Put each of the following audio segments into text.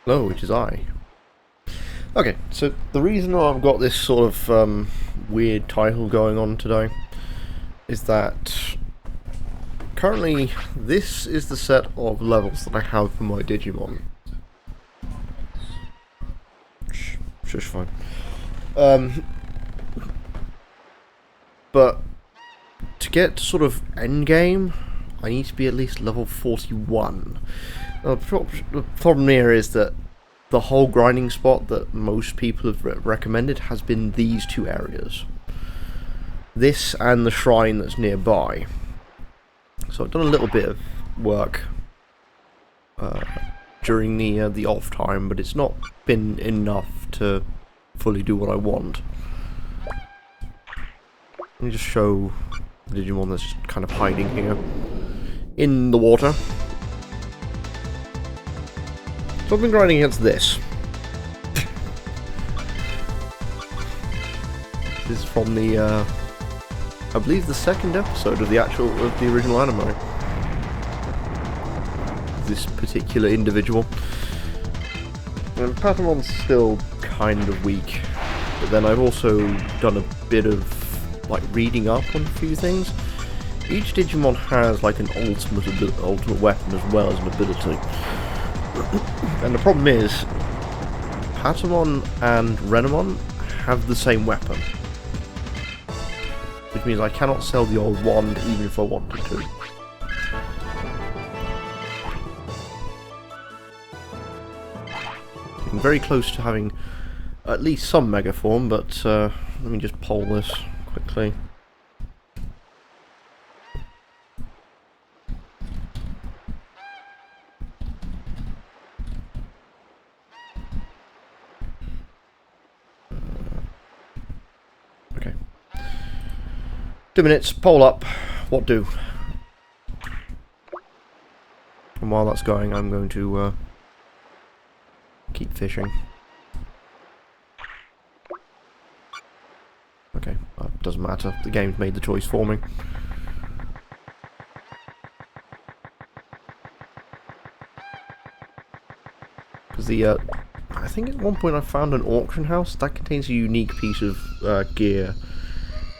Hello, which is I. Okay, so the reason why I've got this sort of weird title going on today is that currently this is the set of levels that I have for my Digimon. Shush, fine. But to get to sort of endgame, I need to be at least level 41. Now, the problem here is that the whole grinding spot that most people have recommended has been these two areas. This and the shrine that's nearby. So I've done a little bit of work during the off time, but it's not been enough to fully do what I want. Let me just show the Digimon that's just kind of hiding here in the water. So I've been grinding against this. This is from the, I believe, the second episode of the original anime. This particular individual. And Patamon's still kind of weak, but then I've also done a bit of like reading up on a few things. Each Digimon has like an ultimate weapon as well as an ability. And the problem is, Patamon and Renamon have the same weapon. Which means I cannot sell the old wand even if I wanted to. I'm very close to having at least some Mega Form, but let me just poll this quickly. Okay. 2 minutes, poll up. What do? And while that's going, I'm going to keep fishing. Okay, doesn't matter. The game's made the choice for me. Because I think at one point I found an auction house that contains a unique piece of gear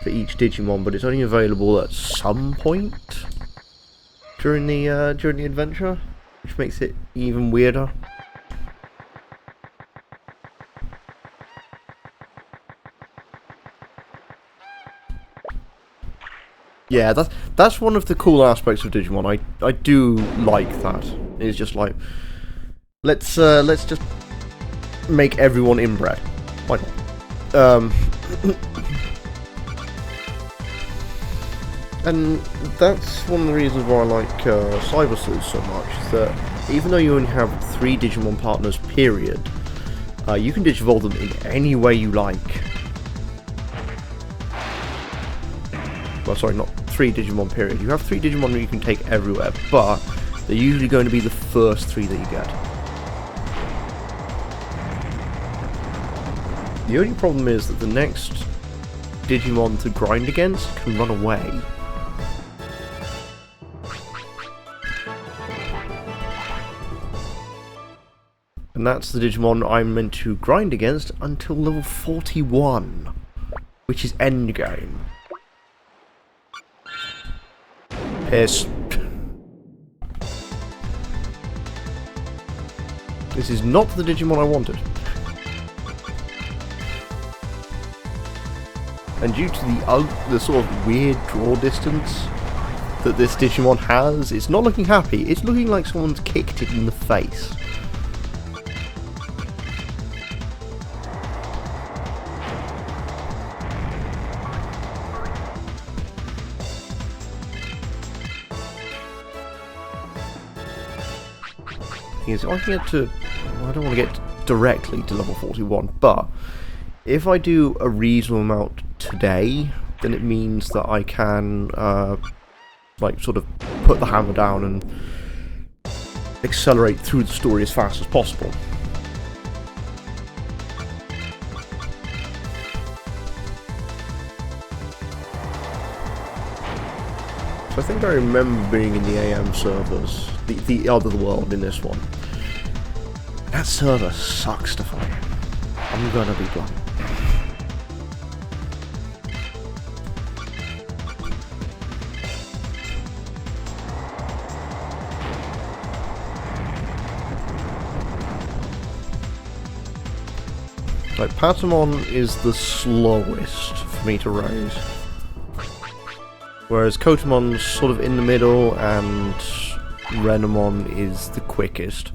for each Digimon, but it's only available at some point during the adventure, which makes it even weirder. Yeah, that's one of the cool aspects of Digimon. I do like that. It's just like, let's just make everyone inbred. Why not? And that's one of the reasons why I like Cyber Sleuth so much, is that even though you only have 3 Digimon partners, period, you can Digivolve them in any way you like. Well, sorry, not 3 Digimon, period. You have 3 Digimon that you can take everywhere, but they're usually going to be the first 3 that you get. The only problem is that the next Digimon to grind against can run away. And that's the Digimon I'm meant to grind against until level 41, which is endgame. Piss. This is not the Digimon I wanted. And due to the sort of weird draw distance that this Digimon has, it's not looking happy, it's looking like someone's kicked it in the face. Is I can get to, well, I don't want to get directly to level 41, but if I do a reasonable amount today, then it means that I can like sort of put the hammer down and accelerate through the story as fast as possible. So I think I remember being in the AM servers, the other world in this one. That server sucks to find. I'm gonna be blunt. Like, Patamon is the slowest for me to raise. Whereas Kotamon's sort of in the middle, and Renamon is the quickest.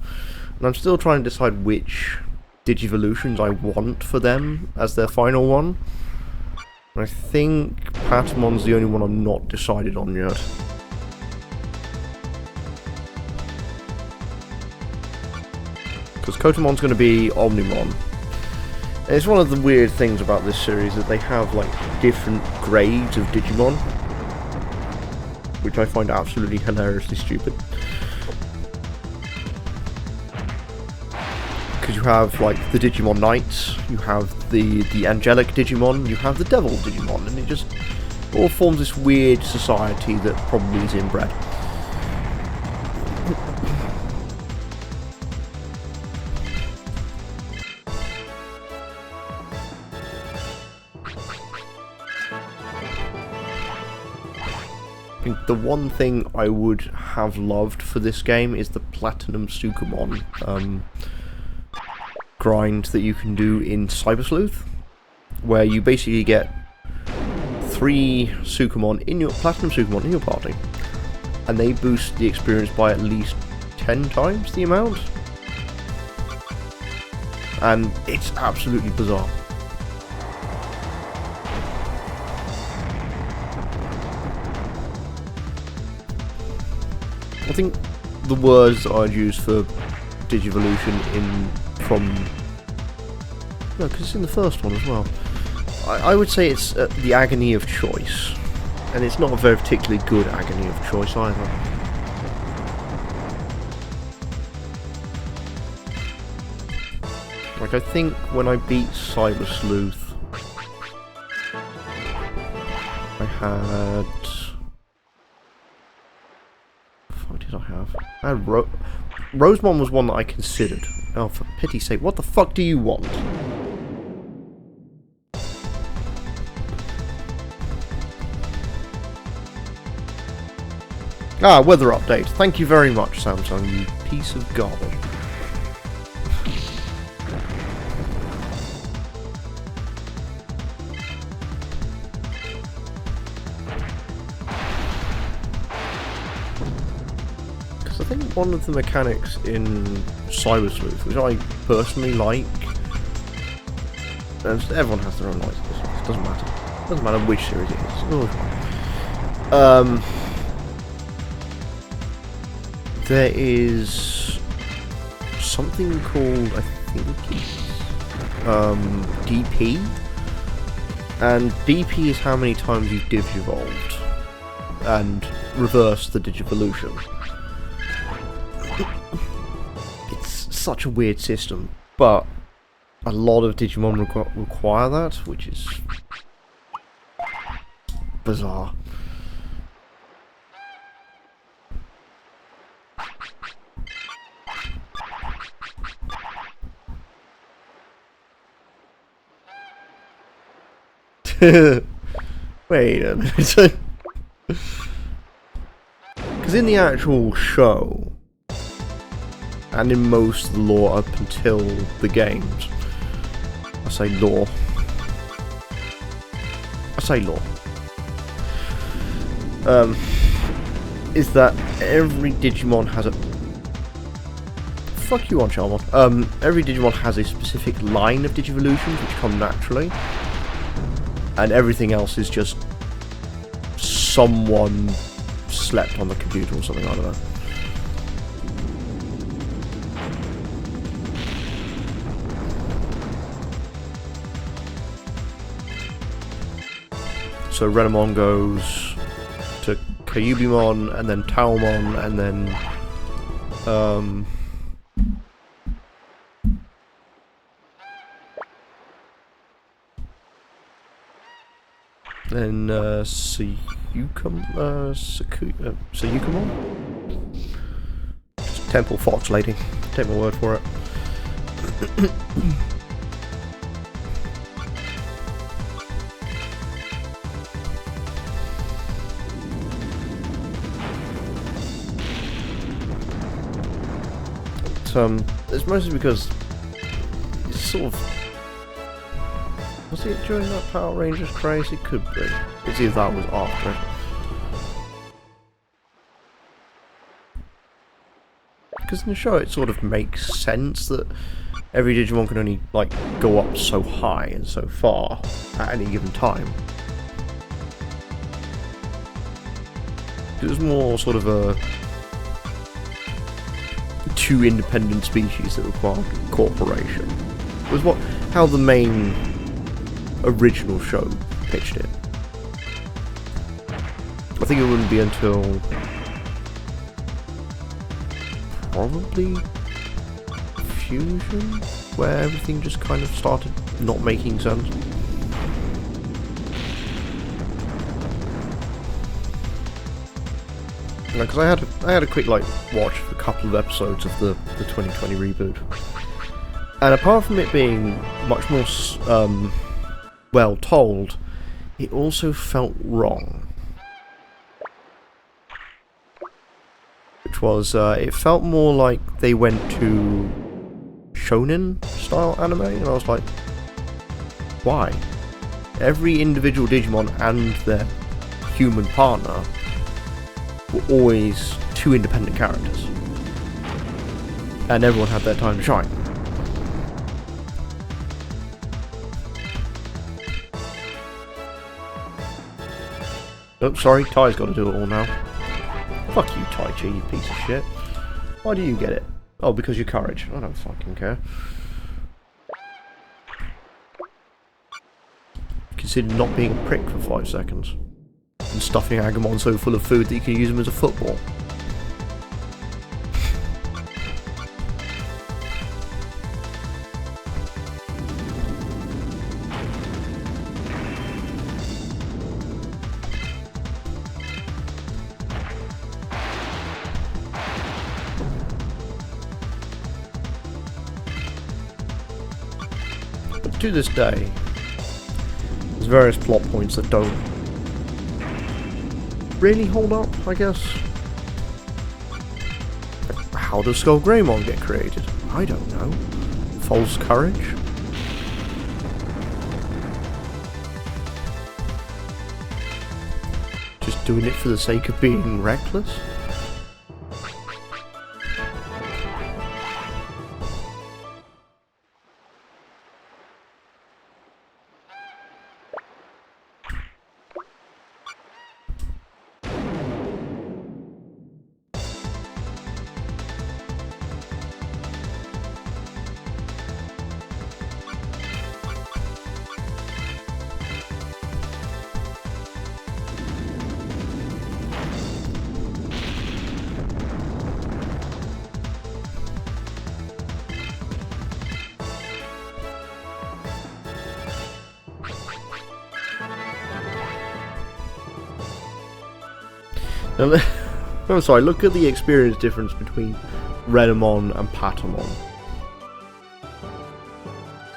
And I'm still trying to decide which Digivolutions I want for them as their final one. And I think Patamon's the only one I'm not decided on yet. Because Kotamon's going to be Omnimon. And it's one of the weird things about this series that they have like different grades of Digimon, which I find absolutely hilariously stupid. Because you have like the Digimon Knights, you have the angelic Digimon, you have the devil Digimon, and it just all forms this weird society that probably is inbred. I think the one thing I would have loved for this game is the Platinum Sukumon grind that you can do in Cyber Sleuth, where you basically get 3 Sukumon in your Platinum Sukumon in your party, and they boost the experience by at least 10 times the amount, and it's absolutely bizarre. I think the words I'd use for Digivolution no, because it's in the first one as well. I would say it's the agony of choice, and it's not a very particularly good agony of choice either. Like, I think when I beat Cyber Sleuth, I had... What did I have? I had Rosemon was one that I considered. Oh, for pity's sake, what the fuck do you want? Ah, weather update. Thank you very much, Samsung, you piece of garbage. Because I think one of the mechanics in Cyber Sleuth, which I personally like, and everyone has their own likes, it doesn't matter. It doesn't matter which series it is. There is something called, I think it's DP, and DP is how many times you've digivolved and reversed the Digivolution. It's such a weird system, but a lot of Digimon require that, which is bizarre. Wait a minute. Because in the actual show, and in most of the lore up until the games, I say lore. Is that every Digimon has a... Fuck you on Charmon. Every Digimon has a specific line of Digivolutions which come naturally. And everything else is just someone slept on the computer or something, I don't know. So Renamon goes to Kyubimon, and then Taomon, and then Sayukamon? Just Temple Fox Lady. Take my word for it. It's mostly because it's sort of... Was it during that Power Rangers craze? It could be. It's either that was after. because in the show it sort of makes sense that every Digimon can only like go up so high and so far at any given time. It was more sort of a two independent species that required cooperation. It was how the main original show pitched it. I think it wouldn't be until probably Fusion where everything just kind of started not making sense. Because I had a quick like watch of a couple of episodes of the 2020 reboot, and apart from it being much more well told, it also felt wrong. Which was it felt more like they went to shonen style anime, and I was like, why? Every individual Digimon and their human partner were always two independent characters, and everyone had their time to shine. Oh, sorry, Ty's got to do it all now. Fuck you, Tai Chi, you piece of shit. Why do you get it? Oh, because you're courage. I don't fucking care. Consider not being a prick for 5 seconds. And stuffing Agumon so full of food that you can use him as a football. But to this day, there's various plot points that don't really hold up, I guess. How does Skull Greymon get created? I don't know. False courage? Just doing it for the sake of being reckless? I'm sorry, look at the experience difference between Renamon and Patamon.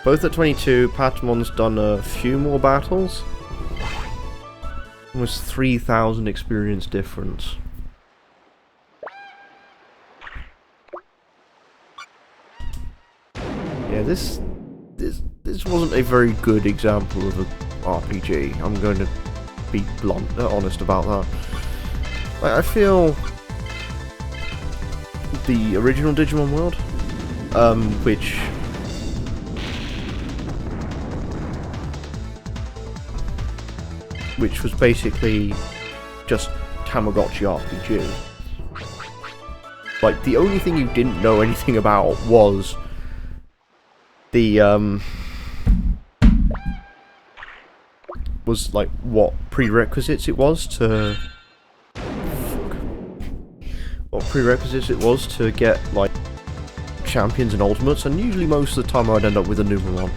Both at 22, Patamon's done a few more battles. Almost 3,000 experience difference. Yeah, this wasn't a very good example of an RPG. I'm going to be blunt, honest about that. I feel the original Digimon world, which was basically just Tamagotchi RPG. Like, the only thing you didn't know anything about was the was like what prerequisites it was to get like champions and ultimates, and usually most of the time I'd end up with a Numemon.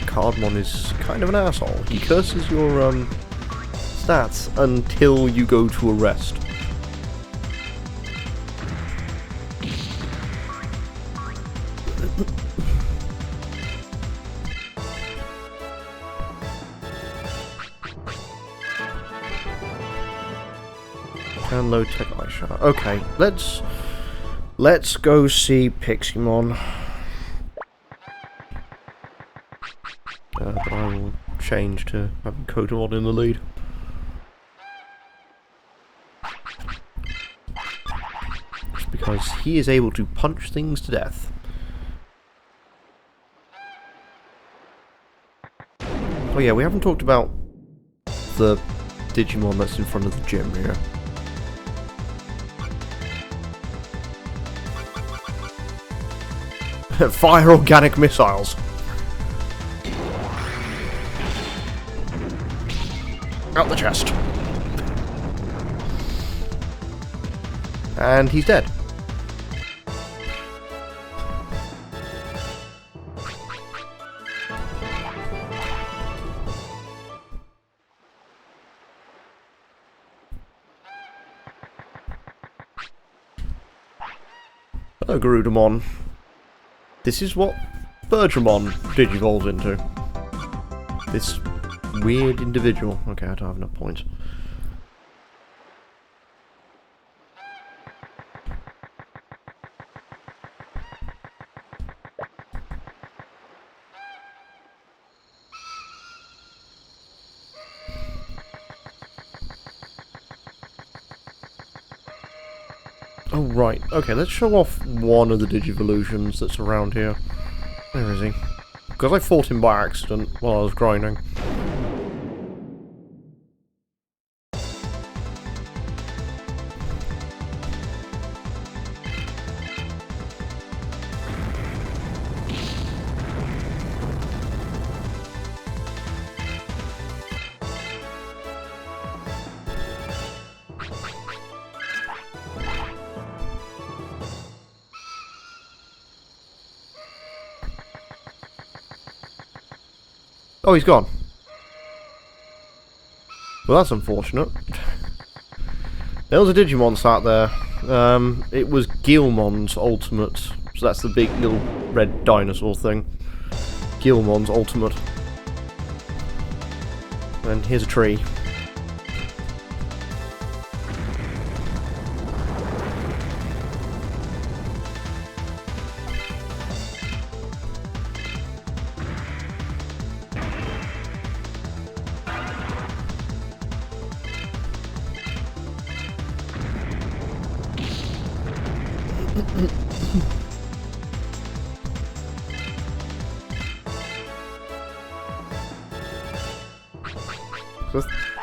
Cardmon is kind of an asshole. He curses your stats until you go to a rest. And low tech eye shot. Okay, let's Let's go see Piximon. But I will change to having Kotamon in the lead. Just because he is able to punch things to death. Oh yeah, we haven't talked about the Digimon that's in front of the gym here. Fire organic missiles! Out the chest. And he's dead. Hello, Garudamon. This is what Bertramon digivolves into. This weird individual. Okay, I don't have enough points. Oh, right. Okay, let's show off one of the Digivolutions that's around here. Where is he? Because I fought him by accident while I was grinding. Oh, he's gone. Well, that's unfortunate. There was a Digimon sat there. It was Guilmon's ultimate. So that's the big little red dinosaur thing. Guilmon's ultimate. And here's a tree.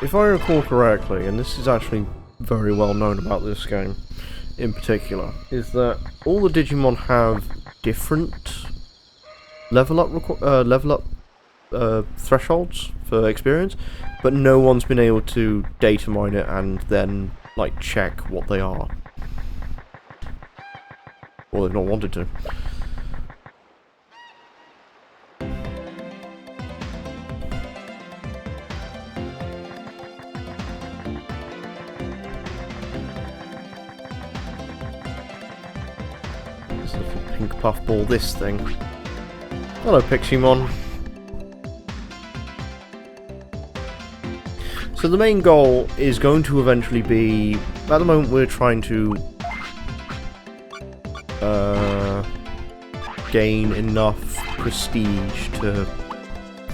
If I recall correctly, and this is actually very well known about this game in particular, is that all the Digimon have different level up thresholds for experience, but no one's been able to data mine it and then like check what they are. Or they've not wanted to. This little pink puffball, this thing. Hello, Piximon. So the main goal is going to eventually be, at the moment we're trying to gain enough prestige to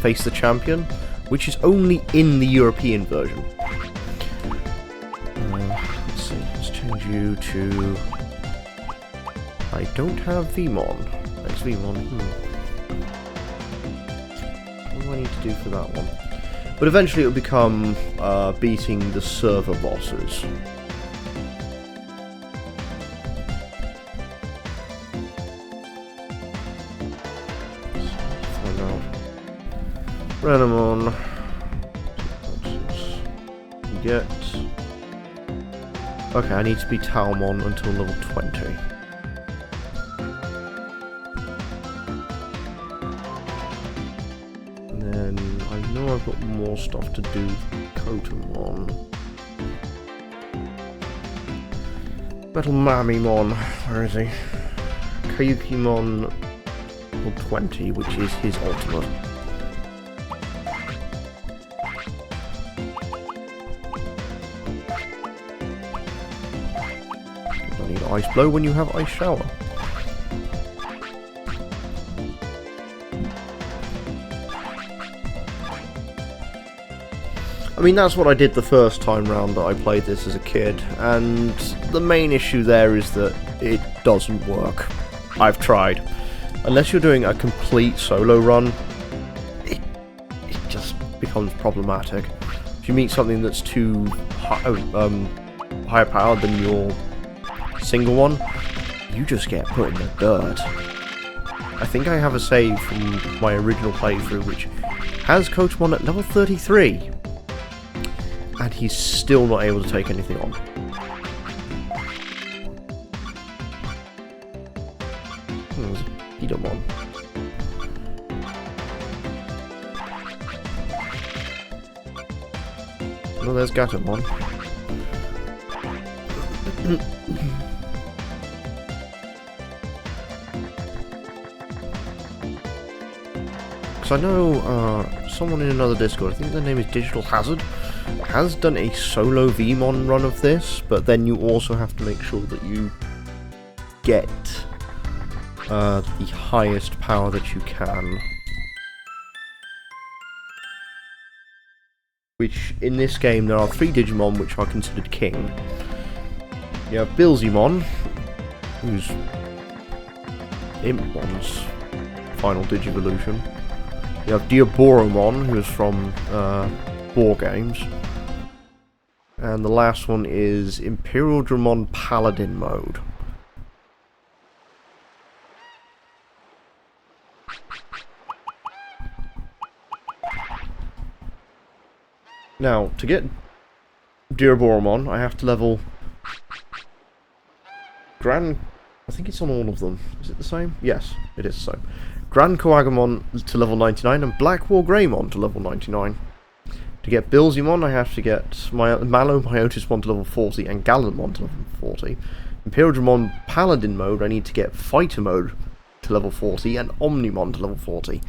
face the champion, which is only in the European version. Let's see, let's change you to... I don't have Vmon. Thanks, Vmon. What do I need to do for that one? But eventually it'll become beating the server bosses. Find out. Renamon. Get. Okay, I need to beat Talmon until level 20. And then I know I've got more stuff to do. Kotamon. Metal Mamimon. Where is he? Kayukimon level 20, which is his ultimate. need Ice Blow when you have Ice Shower. I mean, that's what I did the first time round that I played this as a kid, and the main issue there is that it doesn't work. I've tried. Unless you're doing a complete solo run, it just becomes problematic. If you meet something that's too higher powered than your single one, you just get put in the dirt. I think I have a save from my original playthrough which has Coachmon at level 33. And he's still not able to take anything on. There's a Digimon. Oh, there's Gatomon. Because I know someone in another Discord, I think their name is Digital Hazard, has done a solo Vmon run of this, but then you also have to make sure that you get the highest power that you can. Which, in this game, there are 3 Digimon which are considered king. You have Billsymon, who's Impmon's final Digivolution. You have Diaboromon, who is from War Games. And the last one is Imperial Dramon Paladin mode. Now, to get Diaboromon, I have to level Grand... I think it's on all of them. Is it the same? Yes, it is the same. Grand Coagamon to level 99 and Black War Greymon to level 99. To get Billsymon, I have to get Malomyotismon to level 40 and Gallanmon to level 40. Imperial Dramon Paladin mode, I need to get Fighter mode to level 40 and Omnimon to level 40.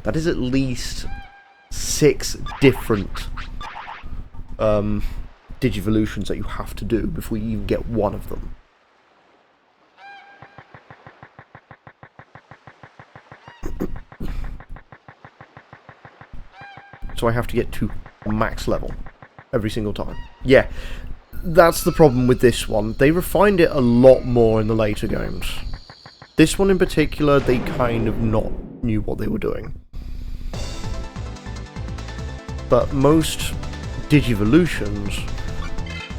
That is at least 6 different Digivolutions that you have to do before you even get one of them. So I have to get to max level every single time. Yeah, that's the problem with this one. They refined it a lot more in the later games. This one in particular, they kind of not knew what they were doing. But most Digivolutions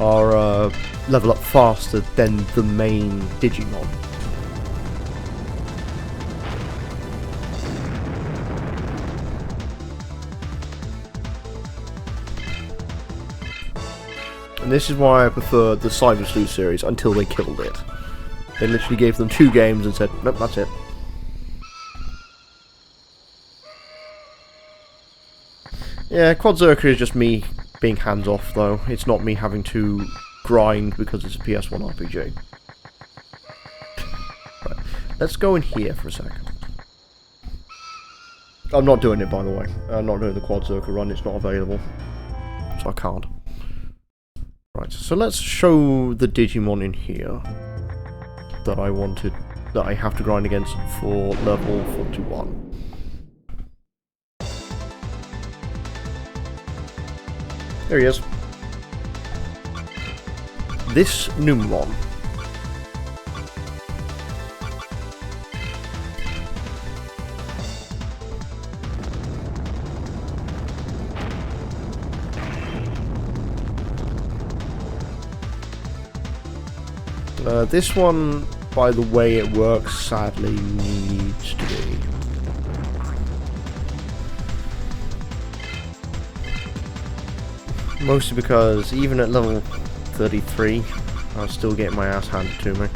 are level up faster than the main Digimon. And this is why I prefer the Cyber Sleuth series until they killed it. They literally gave them 2 games and said, nope, that's it. Yeah, Quad Zerker is just me being hands-off, though. It's not me having to grind because it's a PS1 RPG. Right, let's go in here for a second. I'm not doing it, by the way. I'm not doing the Quad Zerker run, it's not available. So I can't. Right, so let's show the Digimon in here that I wanted, that I have to grind against for level 41. There he is. This Numemon. This one, by the way it works, sadly needs to be. Mostly because even at level 33, I was still getting my ass handed to me.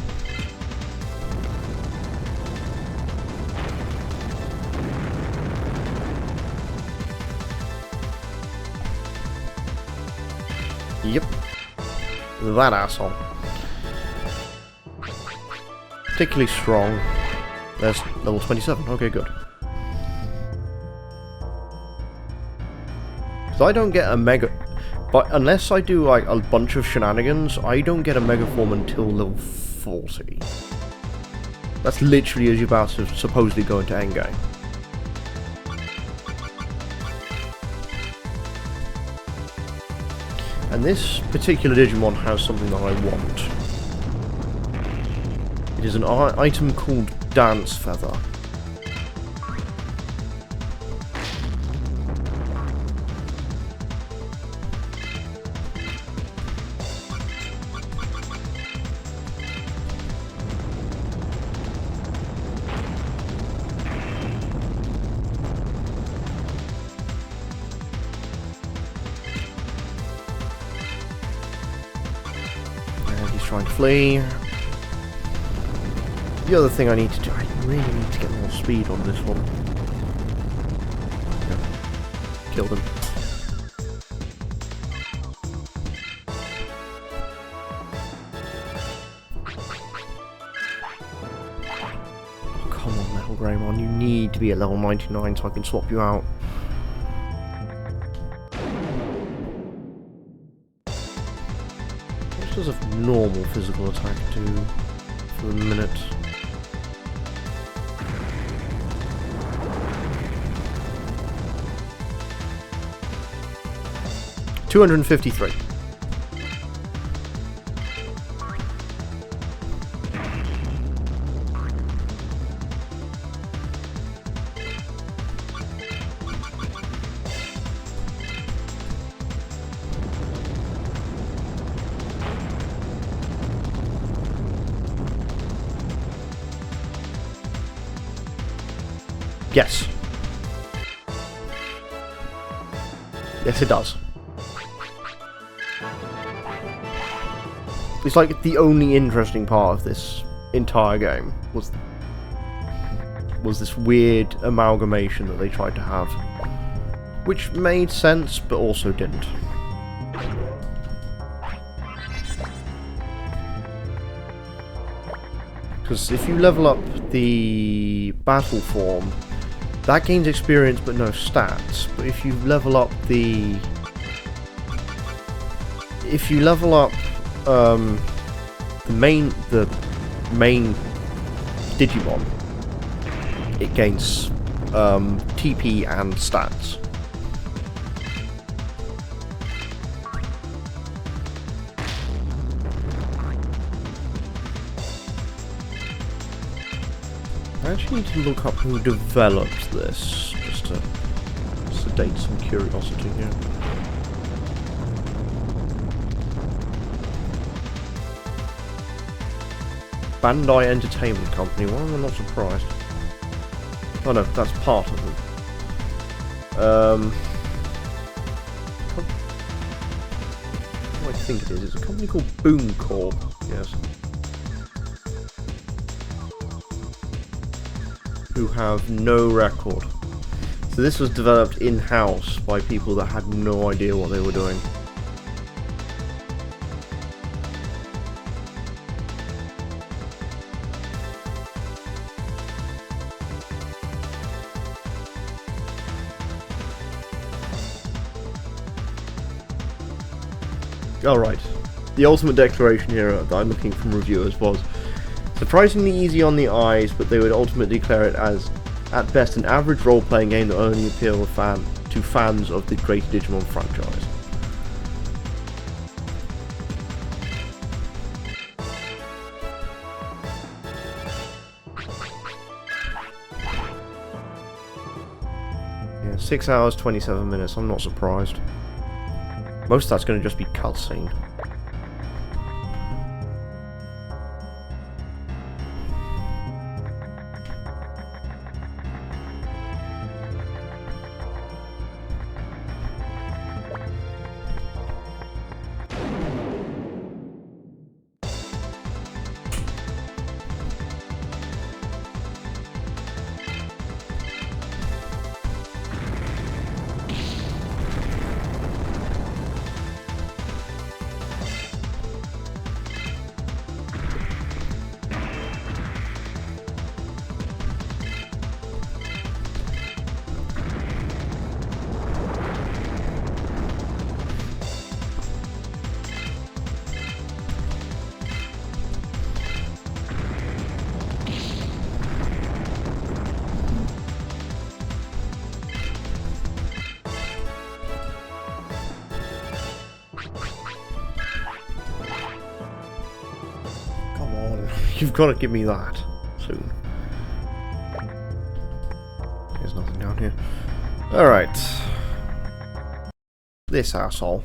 Yep. That asshole. Particularly strong. There's level 27. Okay, good. Because I don't get a mega... But unless I do like a bunch of shenanigans, I don't get a mega form until level 40. That's literally as you're about to supposedly go into endgame. And this particular Digimon has something that I want. It is an item called Dance Feather. Trying to flee. The other thing I need to do, I really need to get more speed on this one. Yeah. Killed him. Oh, come on, Metal Greymon, you need to be at level 99 so I can swap you out. Does a normal physical attack do for a minute? $253. Yes. Yes, it does. It's like the only interesting part of this entire game was this weird amalgamation that they tried to have, which made sense but also didn't. Because if you level up the battle form, that gains experience but no stats. But if you level up the main Digimon, it gains TP and stats. I actually need to look up who developed this, just to sedate some curiosity here. Bandai Entertainment Company, well, I'm not surprised. Oh no, that's part of them. What do I think it is? It's a company called Boom Corp, yes. Who have no record. So this was developed in-house by people that had no idea what they were doing. Alright, the ultimate declaration here that I'm looking from reviewers was surprisingly easy on the eyes, but they would ultimately declare it as, at best, an average role-playing game that only appeal to fans of the great Digimon franchise. Yeah, 6 hours, 27 minutes, I'm not surprised. Most of that's going to just be cutscene. You've got to give me that soon. There's nothing down here. Alright. This asshole.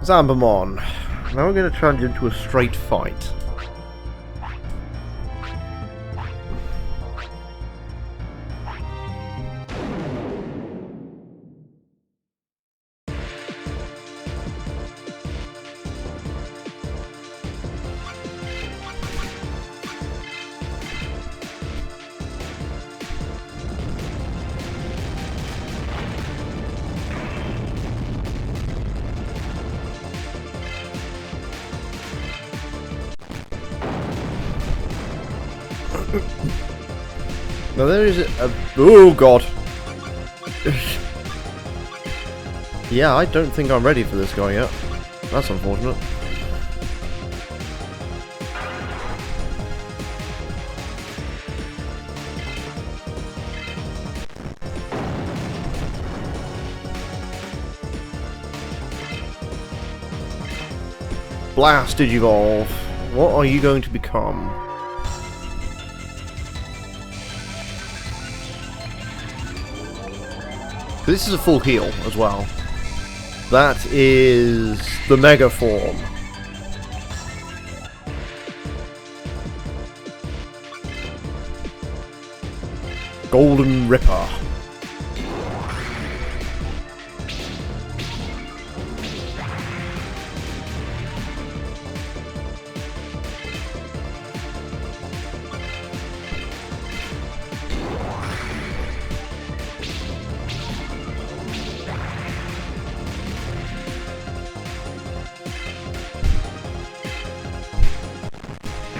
Zambamon. Now we're going to change into a straight fight. Now there is a... Oh god! Yeah, I don't think I'm ready for this guy yet. That's unfortunate. Blast Digivolve! What are you going to become? This is a full heal as well. That is the Mega Form. Golden Ripper.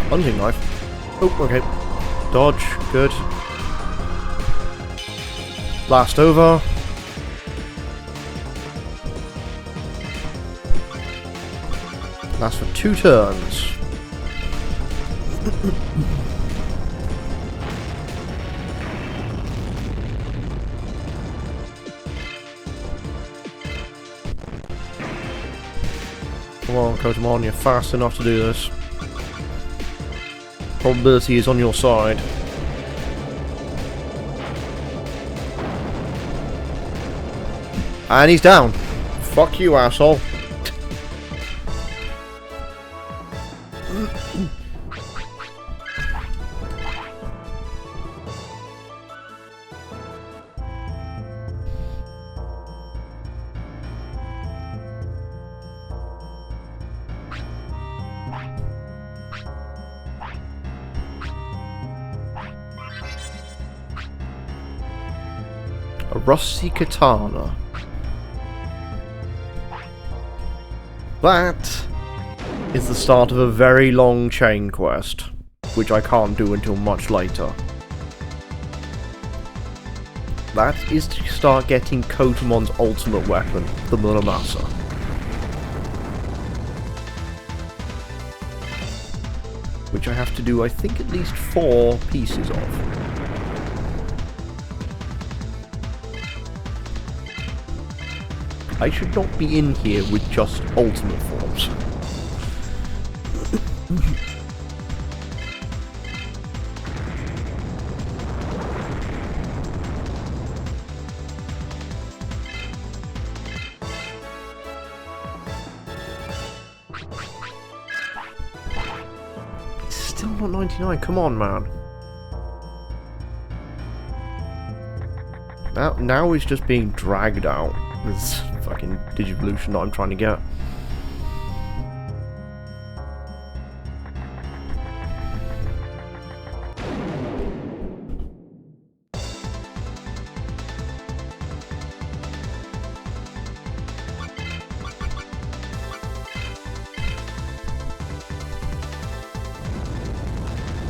Hunting knife. Oh, okay. Dodge, good. Blast over. Lasts for 2 turns. Come on, Kotamon, you're fast enough to do this. Probability is on your side. And he's down. Fuck you, asshole. A rusty katana. That is the start of a very long chain quest, which I can't do until much later. That is to start getting Kotamon's ultimate weapon, the Muramasa. Which I have to do, I think, at least 4 pieces of. I should not be in here with just ultimate forms. It's still not 99, come on, man. Now he's just being dragged out. This fucking Digivolution that I'm trying to get.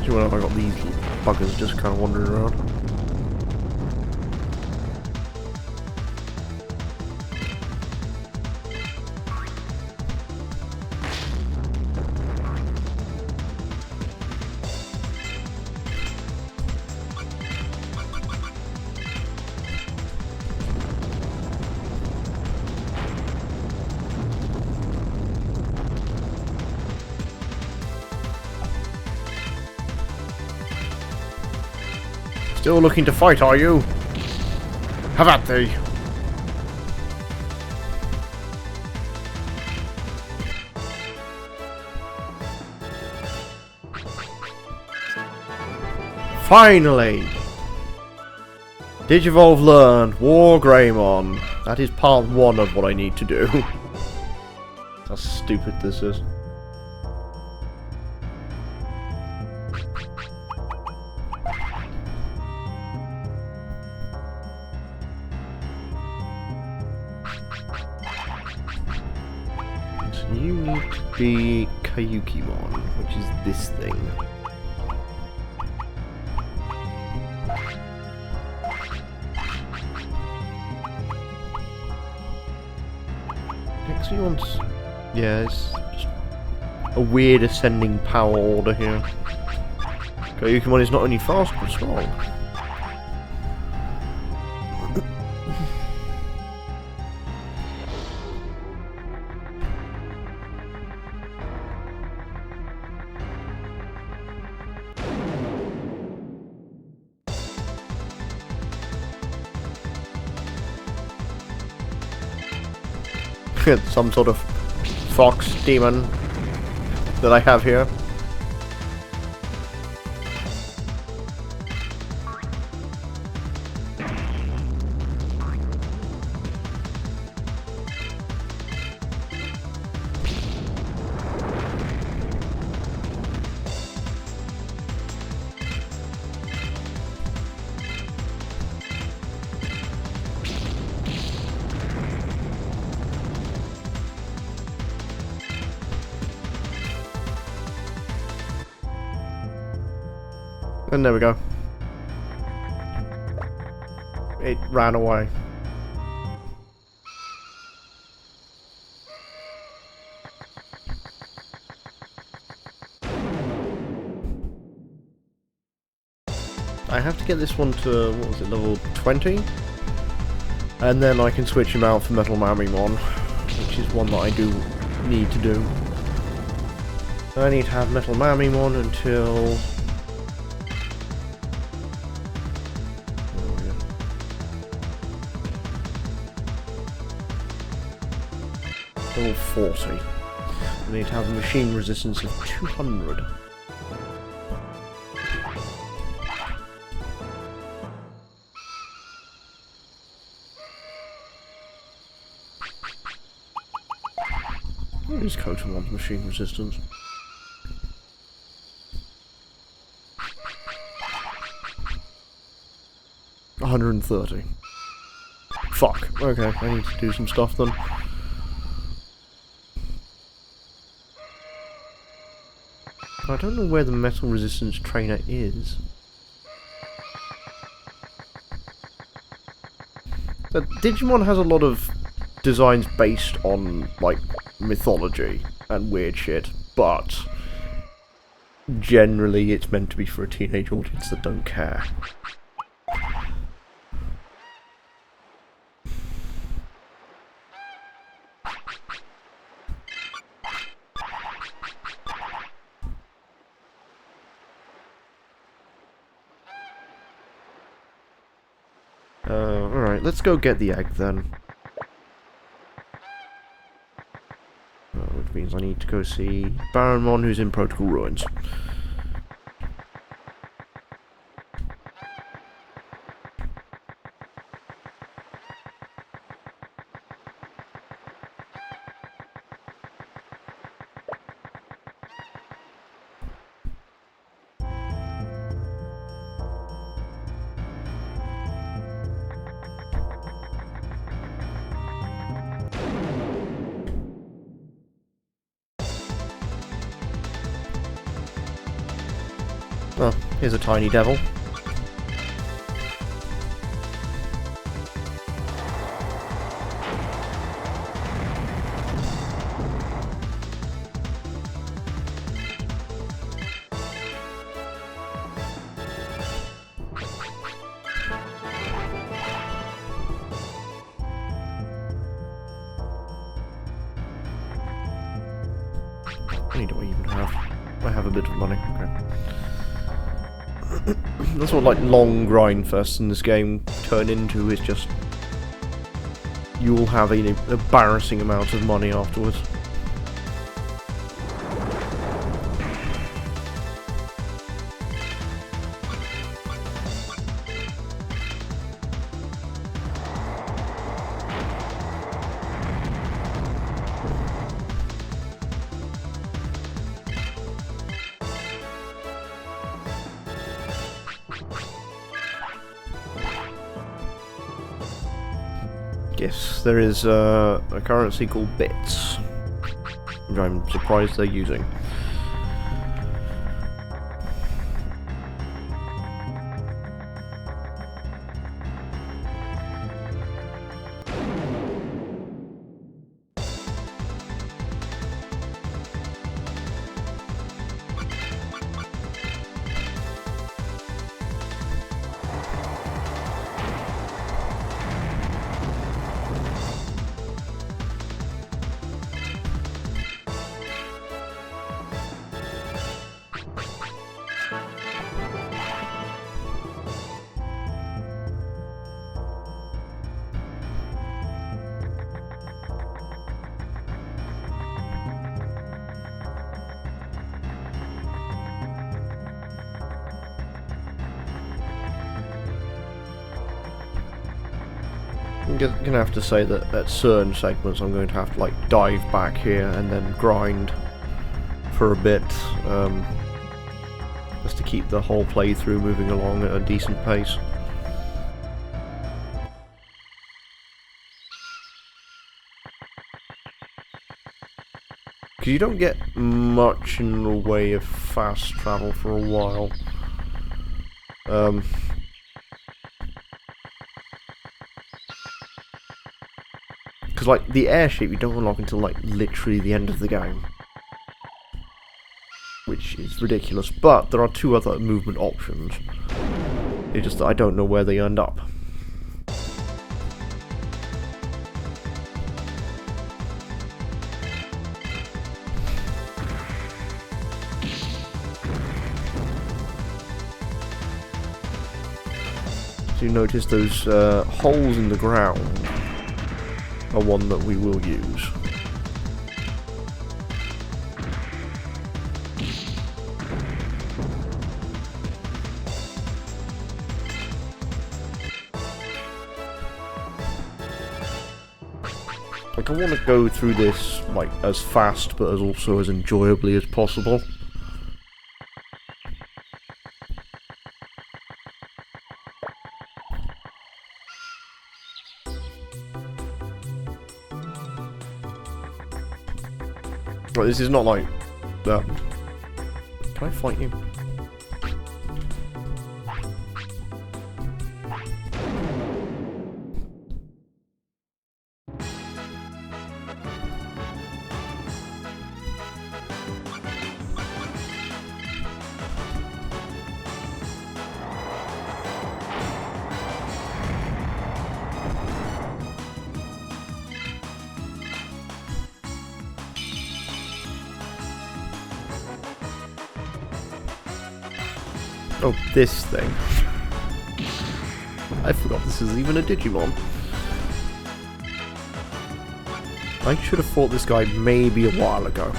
See what I got these buggers just kind of wandering around. Still looking to fight, are you? Have at thee! Finally! Digivolve learned. War Greymon. That is part 1 of what I need to do. How stupid this is. So you need to be Kayukimon, which is this thing. Next he wants... Yeah, it's just a weird ascending power order here. Kayukimon is not only fast, but strong. Some sort of fox demon that I have here. And there we go. It ran away. I have to get this one to, what was it, level 20? And then I can switch him out for Metal Mamimon, which is one that I do need to do. I need to have Metal Mamimon until... level 40. I need to have a machine resistance of 200. What is Kotamon's machine resistance? $130. Fuck. Okay, I need to do some stuff then. I don't know where the metal resistance trainer is. So Digimon has a lot of designs based on, like, mythology and weird shit, but generally it's meant to be for a teenage audience that don't care. Alright, let's go get the egg then. Which means I need to go see Baronmon, who's in Protocol Ruins. Oh, here's a tiny devil. How many do I even have? I have a bit of money, okay. That's what like long grind fests in this game turn into, is just you'll have an embarrassing amount of money afterwards. Yes, there is a currency called bits, which I'm surprised they're using. I'm gonna have to say that at certain segments I'm going to have to like dive back here and then grind for a bit, just to keep the whole playthrough moving along at a decent pace. Because you don't get much in the way of fast travel for a while. Because like the airship you don't unlock until like literally the end of the game, which is ridiculous. But there are two other movement options. It's just that I don't know where they end up. So you notice those holes in the ground are one that we will use. Like, I want to go through this like as fast but as also as enjoyably as possible. But this is not like... can I fight you? Oh, this thing. I forgot this is even a Digimon. I should have fought this guy maybe a while ago.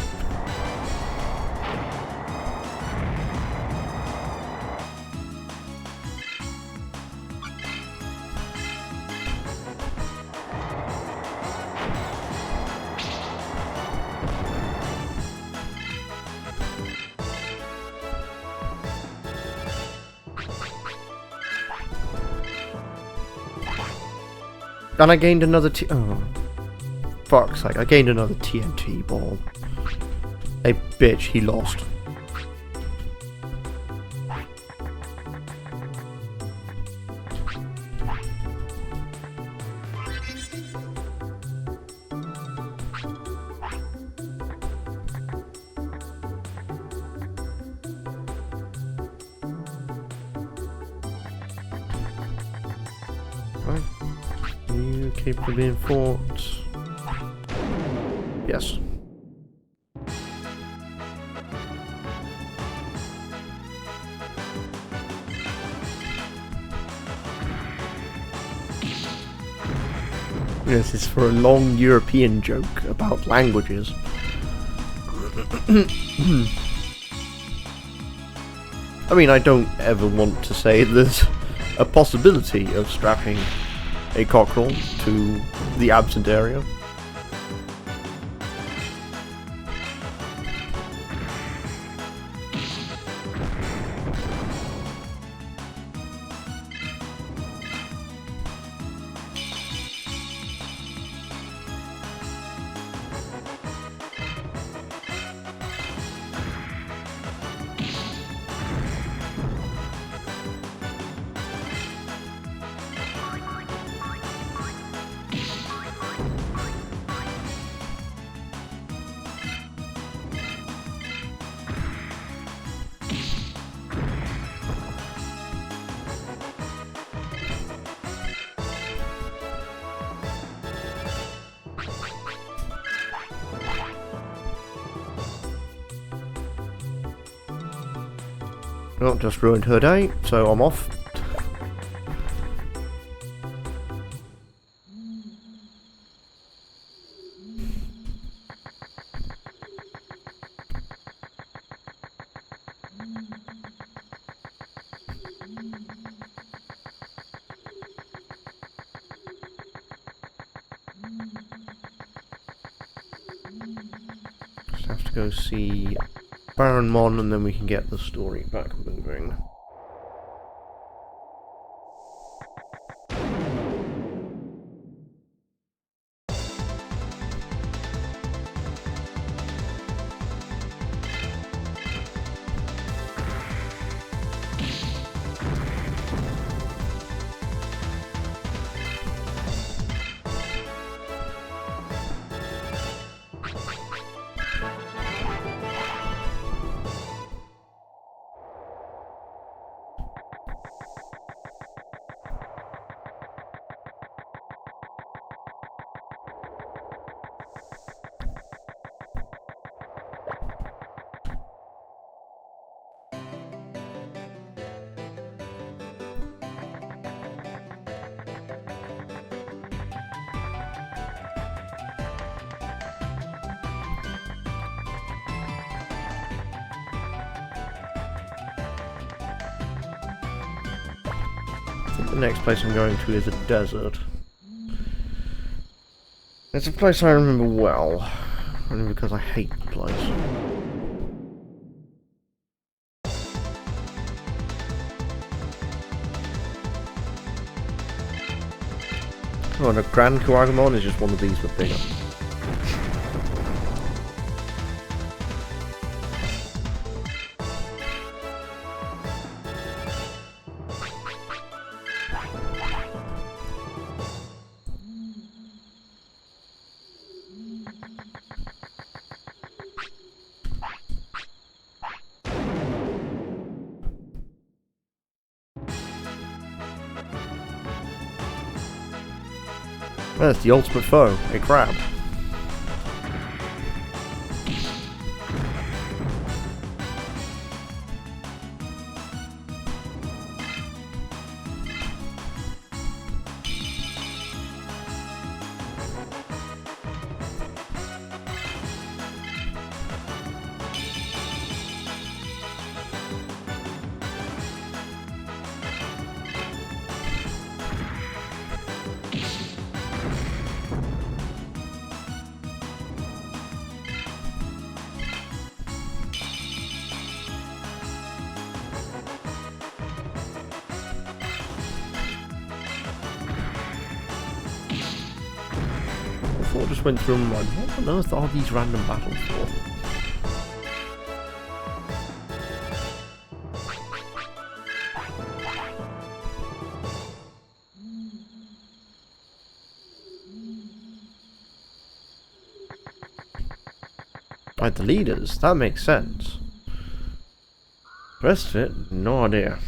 And I gained another oh, fuck's sake, I gained another TNT ball. Hey, bitch, he lost. Right. You capable of being fought? Yes. This is for a long European joke about languages. I mean, I don't ever want to say there's a possibility of strapping a cockerel to the absent area. Well, just ruined her day, so I'm off. Just have to go see Baron Mon, and then we can get the story back moving. The next place I'm going to is a desert. It's a place I remember well, only because I hate the place. Oh, and a Grand Kuagamon is just one of these but bigger. That's the ultimate foe, a crab. I just went through and like, what on earth are these random battles for? Right, the leaders, that makes sense. The rest of it, no idea.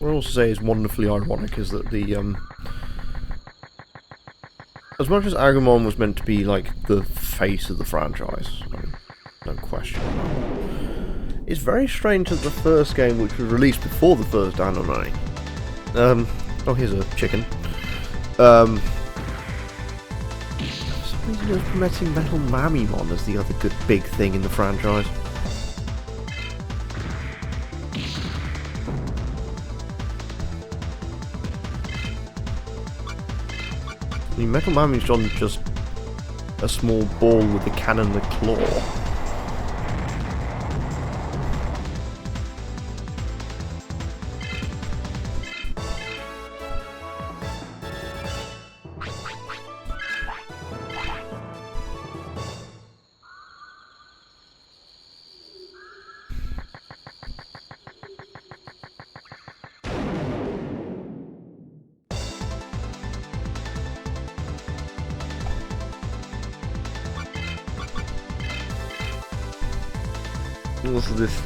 what I also say is wonderfully ironic is that the as much as Agumon was meant to be like the face of the franchise, I mean, no question about that, it's very strange that the first game, which was released before the first anime, oh, here's a chicken. For some reason, it was promoting Metal Mamimon as the other good big thing in the franchise. I mean, Metal Mamimon's just a small ball with a cannon and a claw. Also, this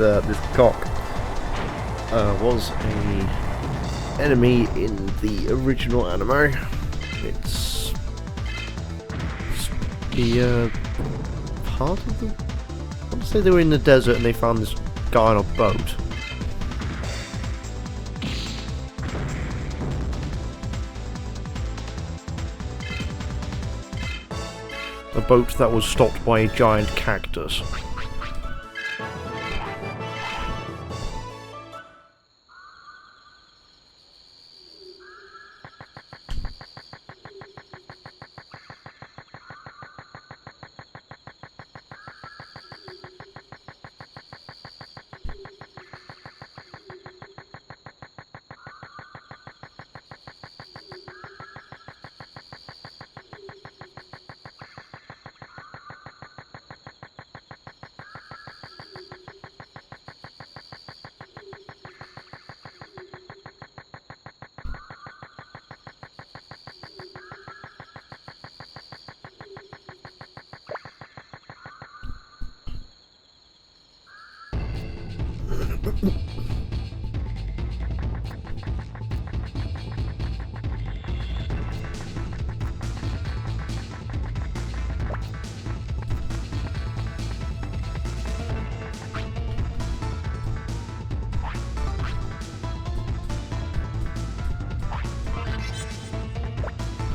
cock was a enemy in the original anime. It's the part of the. I want to say they were in the desert and they found this guy on a boat. A boat that was stopped by a giant cactus.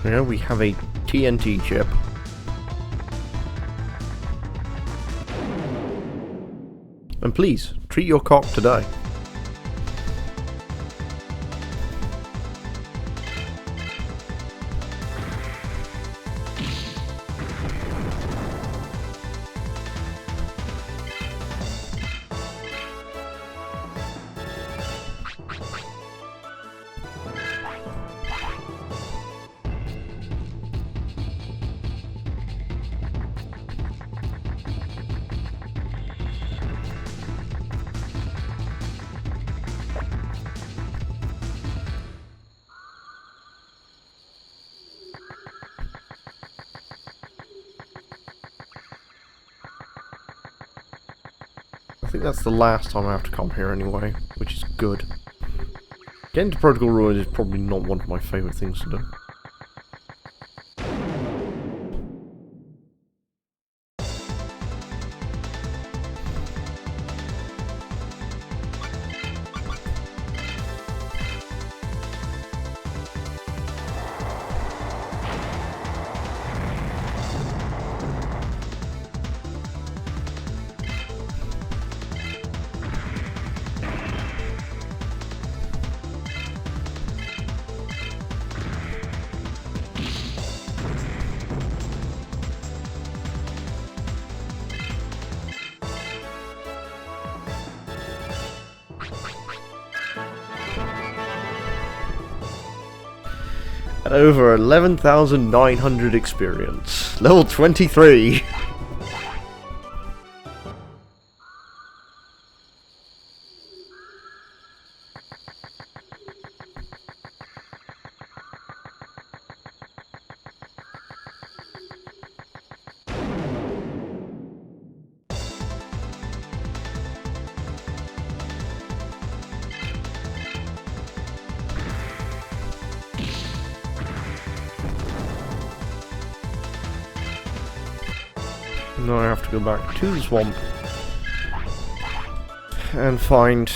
Here we have a TNT chip. And please, treat your cock today. I think that's the last time I have to come here anyway, which is good. Getting to Protocol Ruins is probably not one of my favourite things to do. At over 11,900 experience. Level 23! Now I have to go back to the swamp and find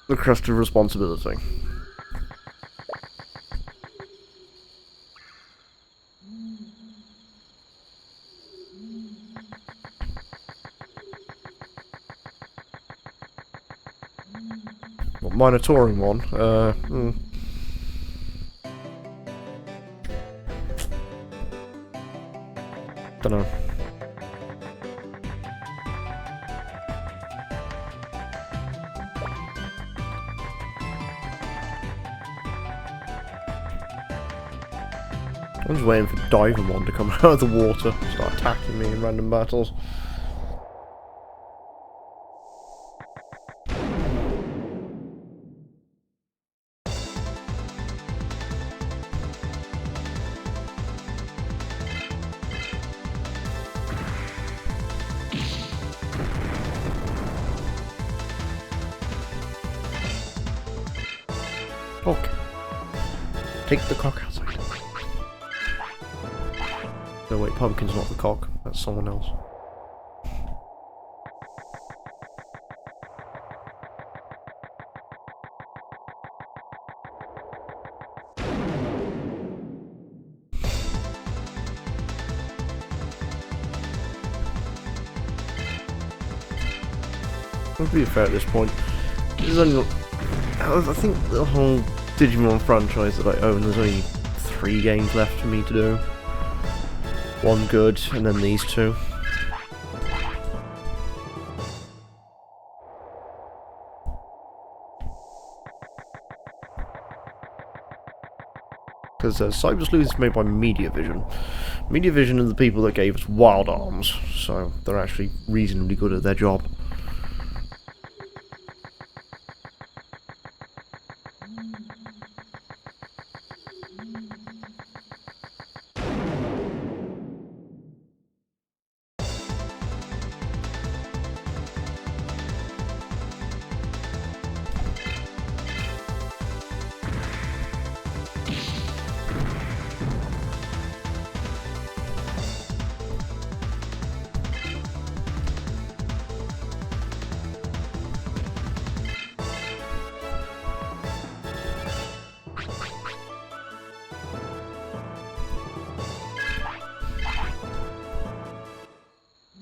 the crest of responsibility. What, Minotauring one? Dunno. I'm just waiting for Digimon to come out of the water, start attacking me in random battles. Cock. Take the cock outside. No wait, Pumpkin's not the cock, that's someone else. To be fair at this point, there's only, I think the whole Digimon franchise that I own, there's only 3 games left for me to do. 1 good, and then these 2. Because Cyber Sleuth is made by Mediavision. Mediavision are the people that gave us Wild Arms, so they're actually reasonably good at their job.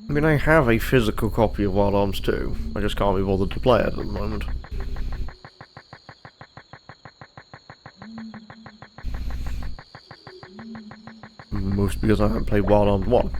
I mean, I have a physical copy of Wild Arms 2, I just can't be bothered to play it at the moment. Most because I haven't played Wild Arms 1.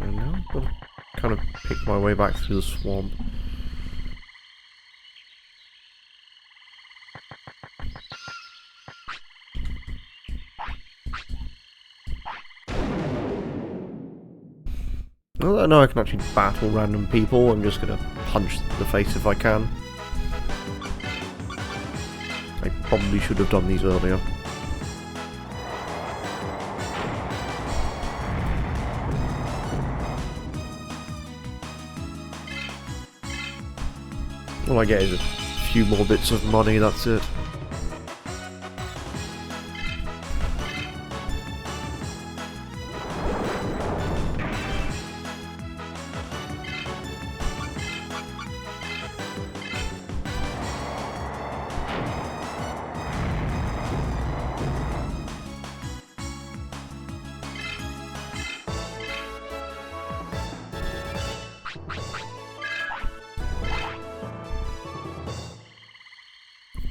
And now I've got to kind of pick my way back through the swamp. Now that I know I can actually battle random people, I'm just going to punch the face if I can. I probably should have done these earlier. All I get is a few more bits of money, that's it.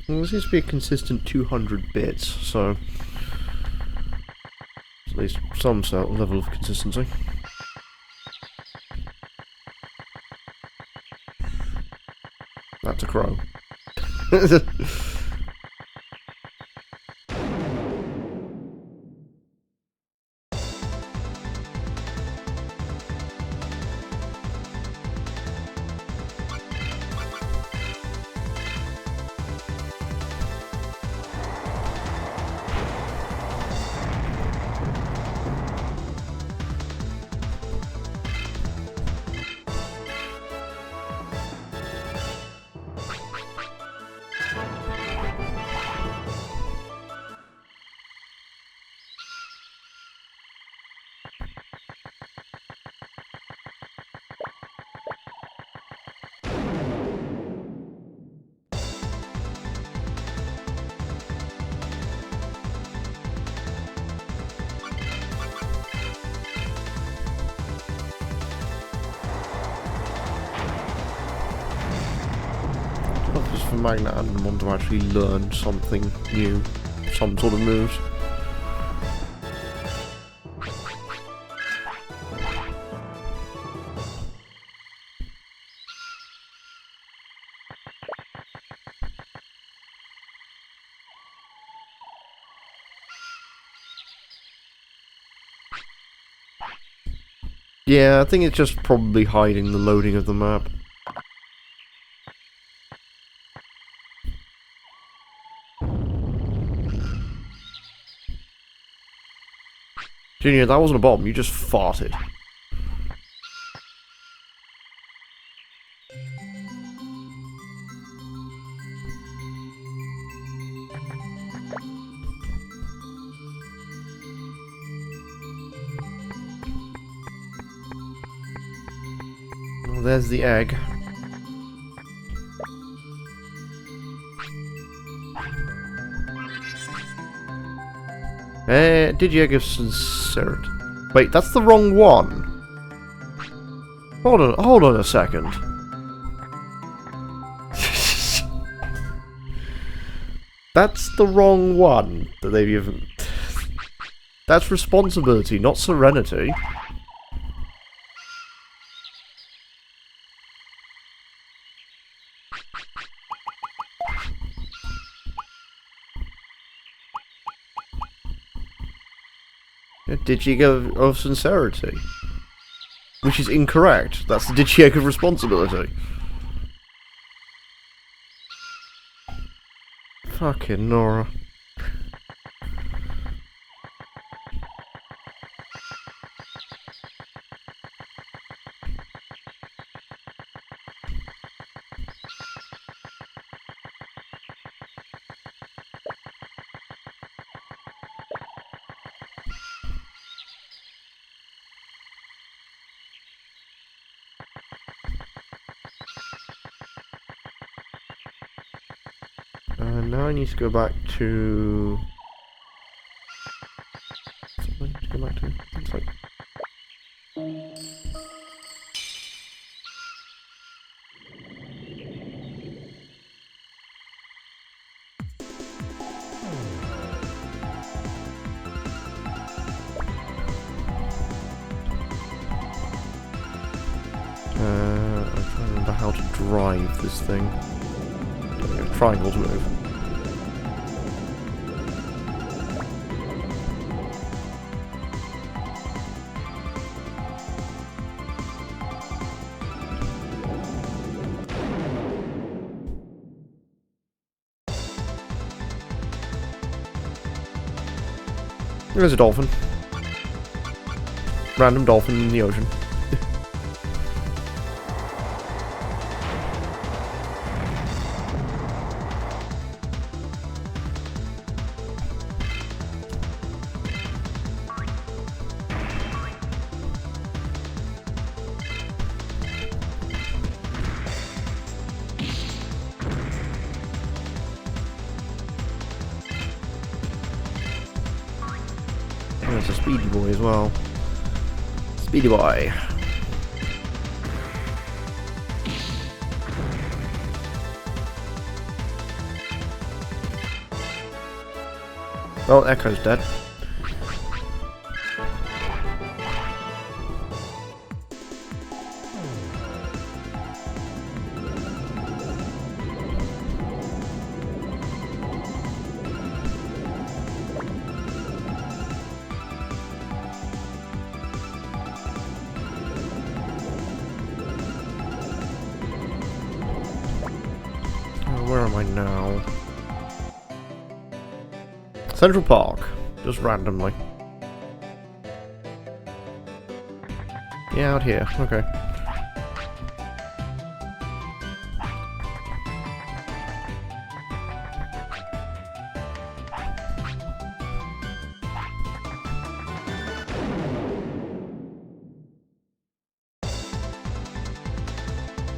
Well, there seems to be a consistent 200 bits, so at least some certain level of consistency. That's a crow. for Magna Andamon to actually learn something new, some sort of moves. Yeah, I think it's just probably hiding the loading of the map. Junior, that wasn't a bomb, you just farted. Well, there's the egg. Digi-Egg of Sincerity. Wait, that's the wrong one. Hold on a second. That's the wrong one that they've given. That's responsibility, not serenity. Digi-Egg of Sincerity. Which is incorrect. That's the Digi-Egg of Responsibility. Fucking Nora. Now I need to go back to... What do I need to go back to? It's like... I'm trying to remember how to drive this thing. Triangle to move. There's a dolphin. Random dolphin in the ocean. There's a Speedy Boy as well. Speedy Boy. Well, Echo's dead. Where am I now? Central Park. Just randomly. Yeah, out here. Okay.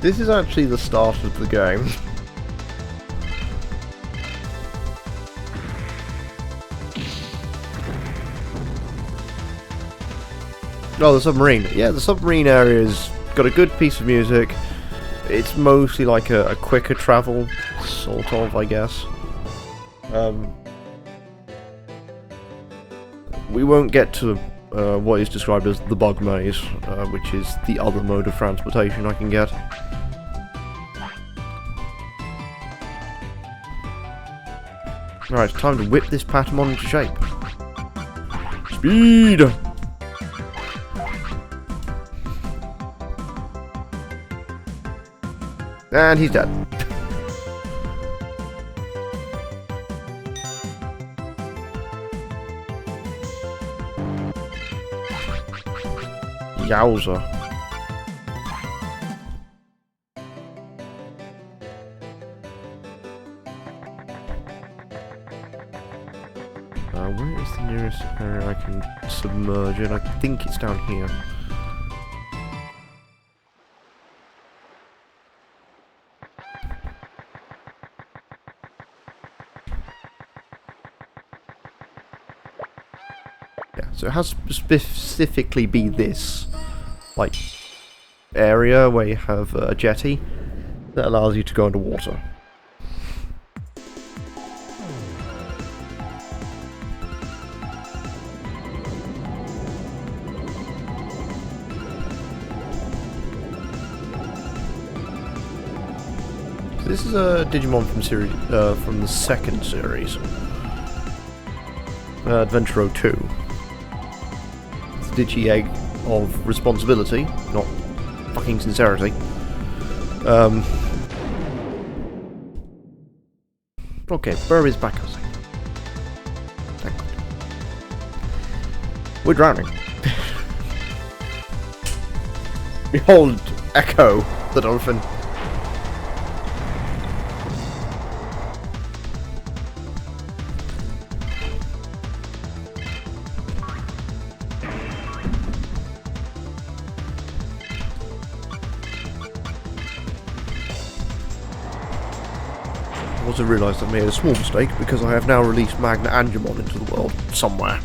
This is actually the start of the game. Oh, the submarine. Yeah, the submarine area's got a good piece of music. It's mostly like a quicker travel Sort of, I guess. We won't get to what is described as the bug maze, which is the other mode of transportation I can get. Alright, it's time to whip this Patamon into shape. Speed! And he's dead. Yowza. Where is the nearest area I can submerge in? I think it's down here. Yeah, so it has to specifically be this, like, area where you have a jetty that allows you to go underwater. This is a Digimon from the second series, Adventure 02. It's the Digi-Egg of responsibility, not fucking sincerity. Okay, Burr is back. Thank God. We're drowning. Behold, Echo, the dolphin. I also realised I made a small mistake because I have now released Magna Angemon into the world somewhere.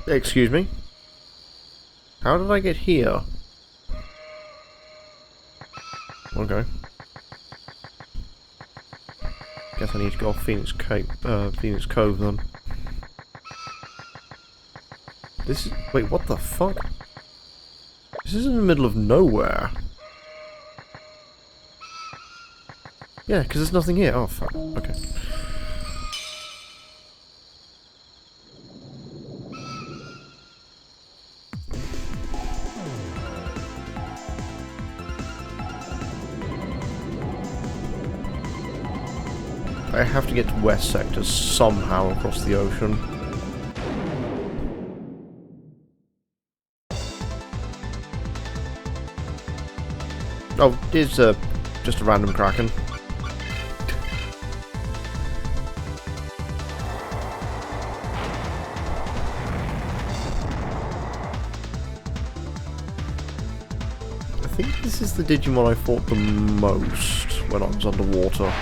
Excuse me? How did I get here? Okay. Guess I need to go off Phoenix Cove then. This is... Wait, what the fuck? This is in the middle of nowhere. Yeah, because there's nothing here. Oh, fuck. Okay. I have to get to West Sector somehow across the ocean. Oh, it's just a random Kraken. I think this is the Digimon I fought the most when I was underwater.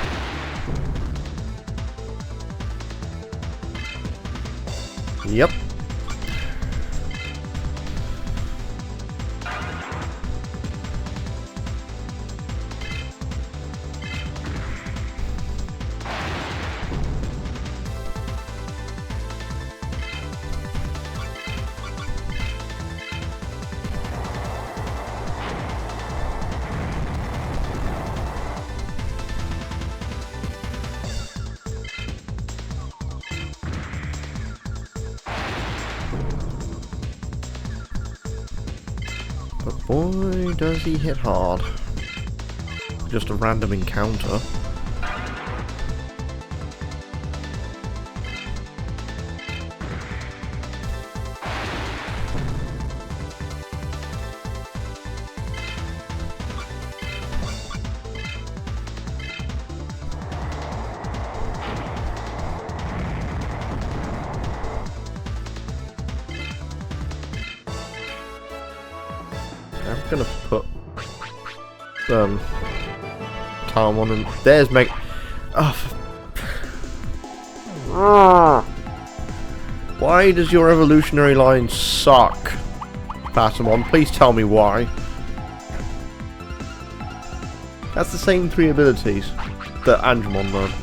Yep. But boy, does he hit hard. Just a random encounter. I'm gonna put time on him. There's Meg. Oh, why does your evolutionary line suck, Patamon? Please tell me why. That's the same 3 abilities that Angemon learned.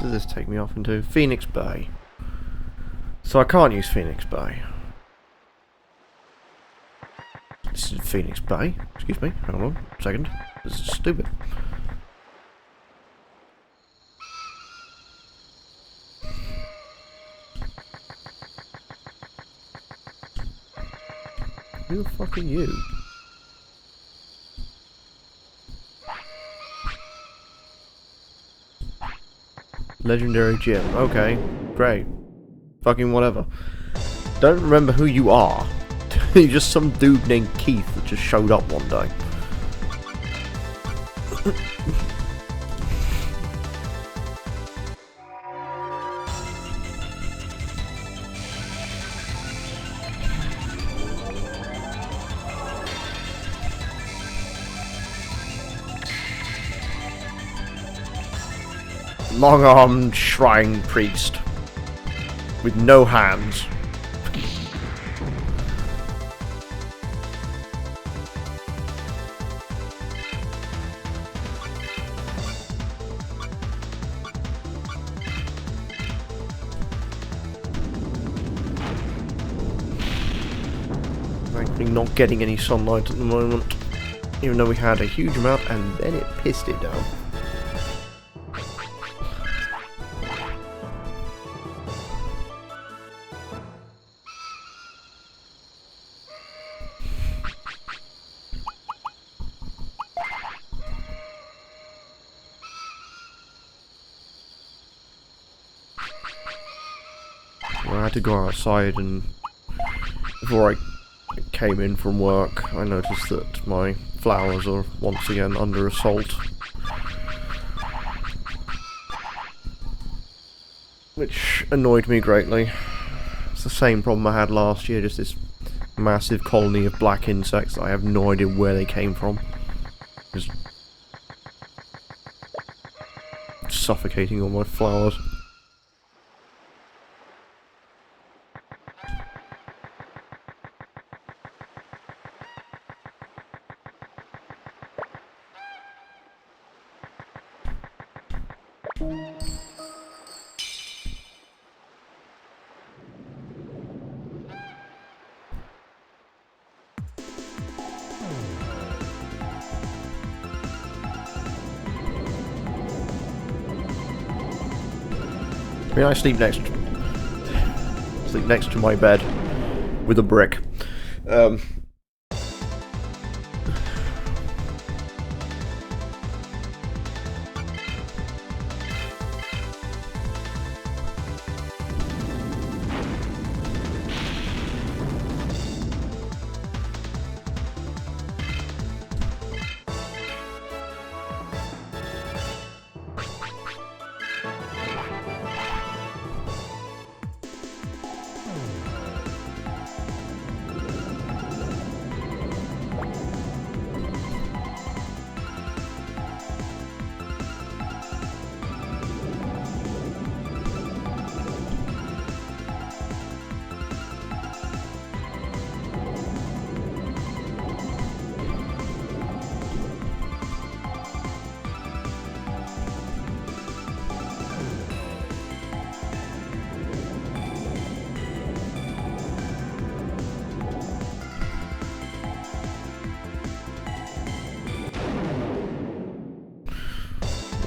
Does this take me off into Phoenix Bay? So I can't use Phoenix Bay. This is Phoenix Bay. Excuse me. Hold on a second. This is stupid. Who the fuck are you? Legendary gym. Okay, great. Fucking whatever. Don't remember who you are. You're just some dude named Keith that just showed up one day. Long-armed shrine priest with no hands. Frankly, not getting any sunlight at the moment, even though we had a huge amount, and then it pissed it down. I had to go outside, and before I came in from work, I noticed that my flowers are once again under assault. Which annoyed me greatly. It's the same problem I had last year, just this massive colony of black insects that I have no idea where they came from. Just suffocating all my flowers. I mean, I sleep next to my bed with a brick.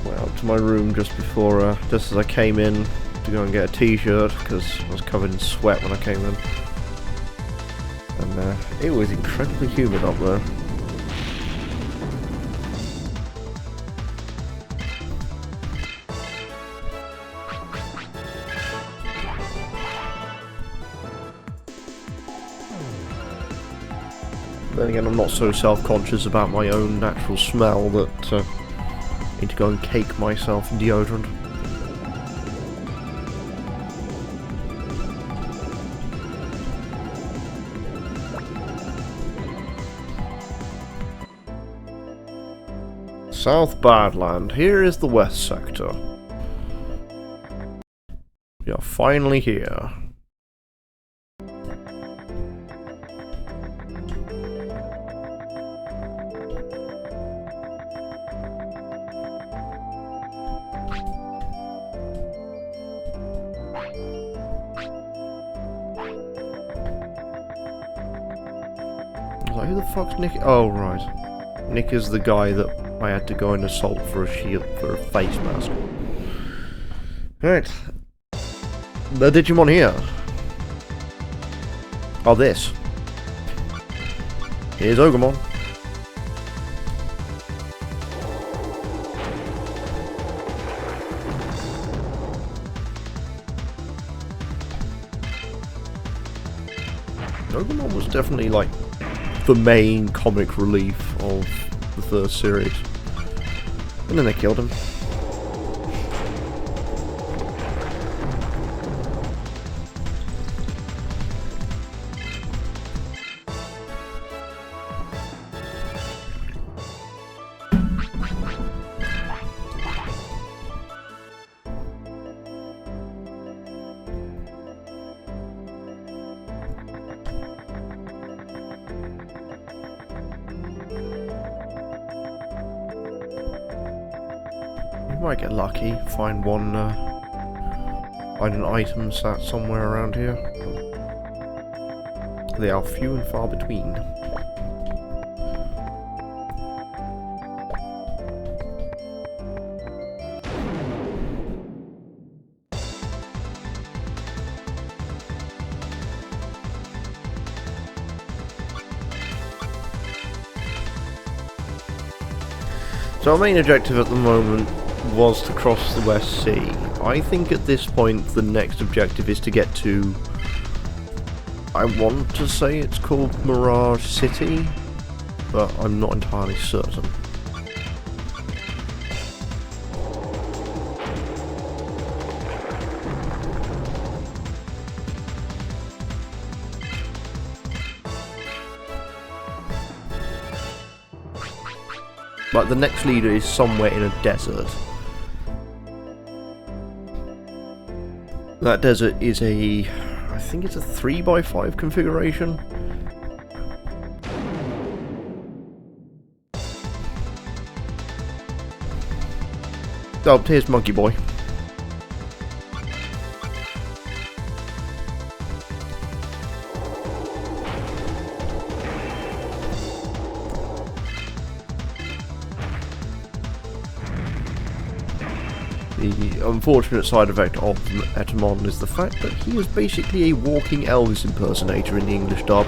went up to my room just before, just as I came in to go and get a t-shirt because I was covered in sweat when I came in. And it was incredibly humid up there. Then again, I'm not so self-conscious about my own natural smell that I need to go and cake myself in deodorant. South Badland, here is the west sector. We are finally here. Who the fuck's Nick? Oh, right. Nick is the guy that I had to go and assault for a shield, for a face mask. Right. The Digimon here are this. Here's Ogremon. Ogremon was definitely like the main comic relief of the first series. And then they killed him. You might get lucky, find an item sat somewhere around here. They are few and far between. So our main objective at the moment was to cross the West Sea. I think at this point the next objective is to get to... I want to say it's called Mirage City, but I'm not entirely certain. Like, the next leader is somewhere in a desert. That desert is I think it's a 3x5 configuration. Oh, here's Monkey Boy. The unfortunate side effect of Etamon is the fact that he is basically a walking Elvis impersonator in the English dub.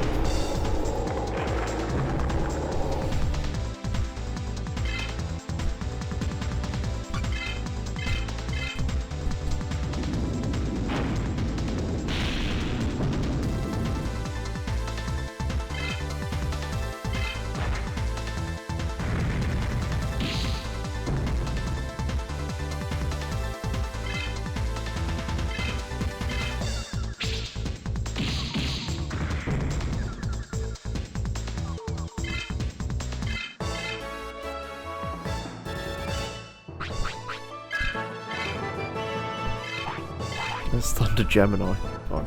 That's Thunder Gemini. Fine.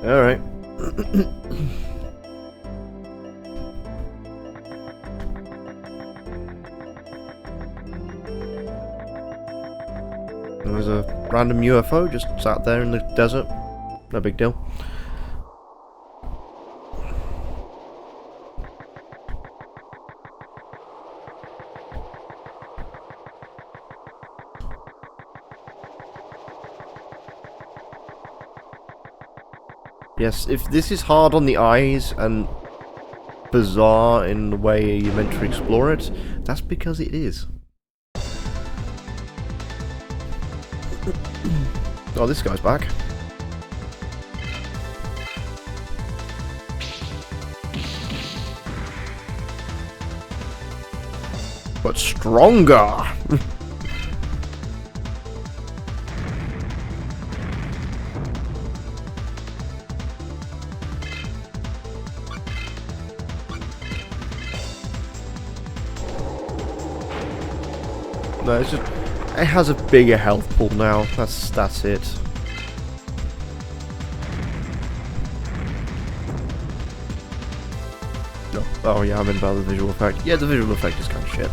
Alright. There was a random UFO just sat there in the desert. No big deal. Yes, if this is hard on the eyes and bizarre in the way you're meant to explore it, that's because it is. Oh, this guy's back. But stronger! No, it's just... It has a bigger health pool now. That's it. No. Oh yeah, I meant about the visual effect. Yeah, the visual effect is kind of shit.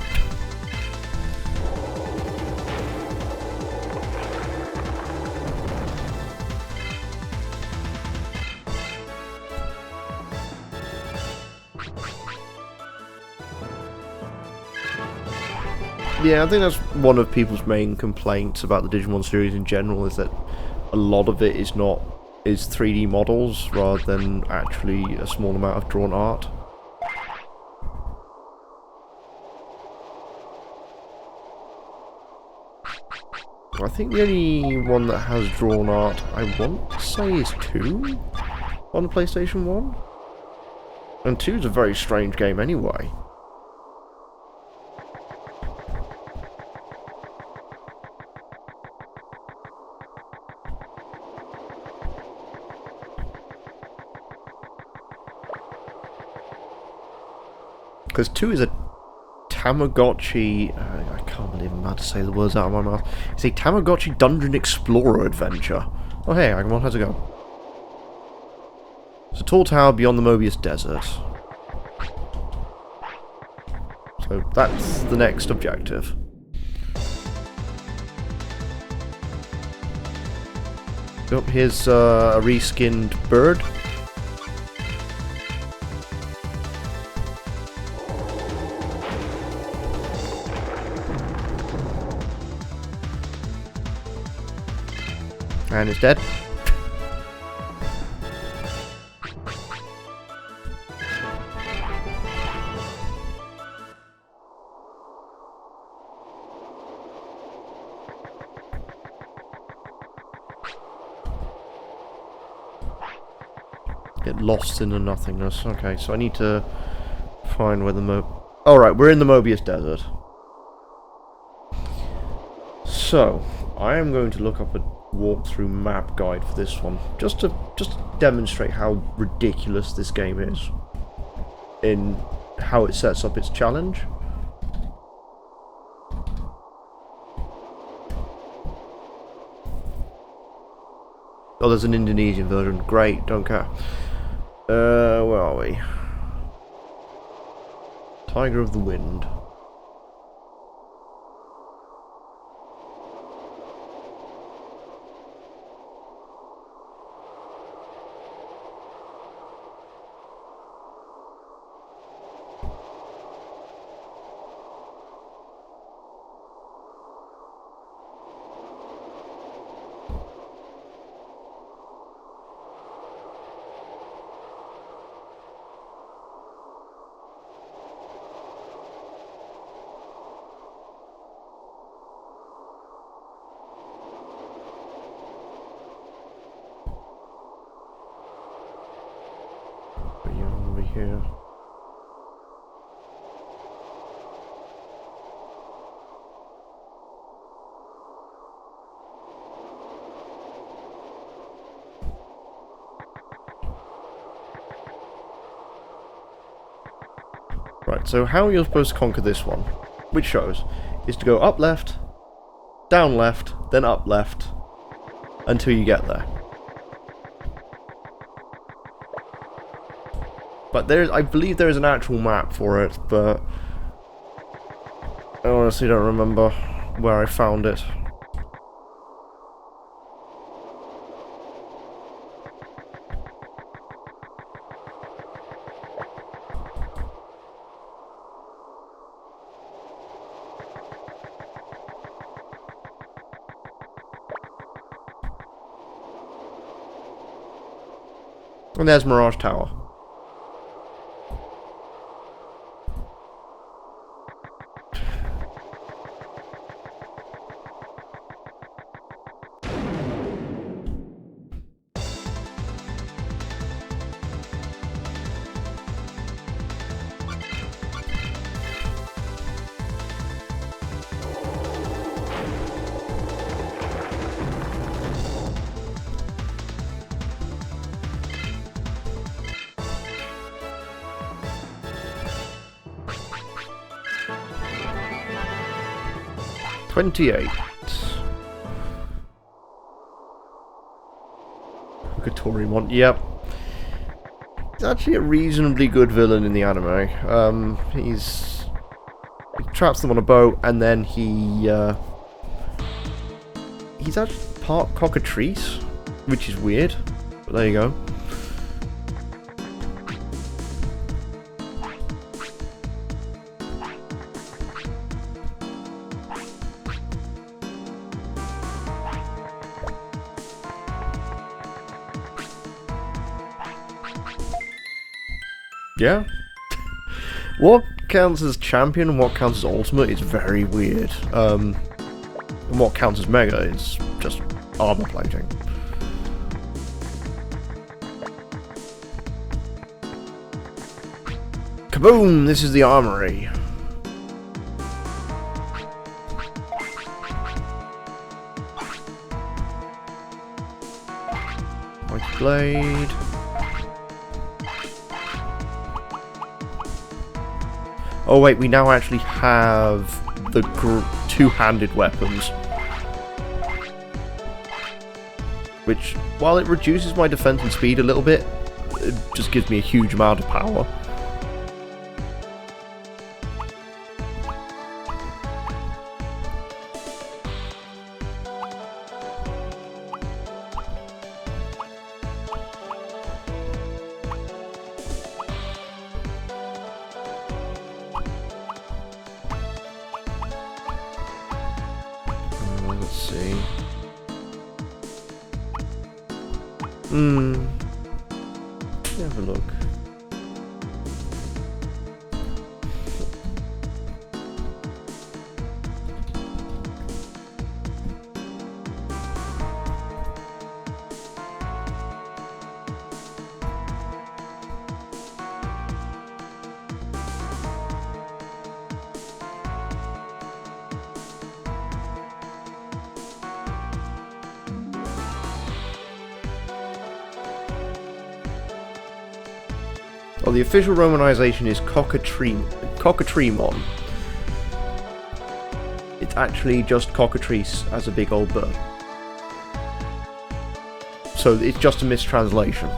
Yeah, I think that's one of people's main complaints about the Digimon series in general, is that a lot of it is 3D models rather than actually a small amount of drawn art. I think the only one that has drawn art, I want to say, is 2 on the PlayStation 1. And 2 is a very strange game anyway. Because 2 is a Tamagotchi... I can't believe I'm about to say the words out of my mouth. It's a Tamagotchi Dungeon Explorer adventure. Oh hey, Agumon, how's it going? It's a tall tower beyond the Mobius Desert. So that's the next objective. Oh, here's a reskinned bird. And it's dead. Get lost in the nothingness. Okay, so I need to find where the Alright, we're in the Mobius Desert. So, I am going to look up a walkthrough map guide for this one, just to demonstrate how ridiculous this game is in how it sets up its challenge. Oh, there's an Indonesian version. Great, don't care. Where are we? Tiger of the Wind. Over here. Right, so how you're supposed to conquer this one, which shows, is to go up left, down left, then up left, until you get there. But I believe there is an actual map for it, but I honestly don't remember where I found it. And there's Mirage Tower. $28. Torimon, yep. He's actually a reasonably good villain in the anime. He traps them on a boat, and then he's actually part cockatrice, which is weird. But there you go. Yeah. What counts as champion and what counts as ultimate is very weird. And what counts as mega is just armor plating. Kaboom! This is the armory. Mighty blade. Oh wait, we now actually have the two-handed weapons. Which, while it reduces my defense and speed a little bit, it just gives me a huge amount of power. Let's see. Let me have a look. Oh, the official romanization is Cockatremon. It's actually just cockatrice as a big old bird. So it's just a mistranslation.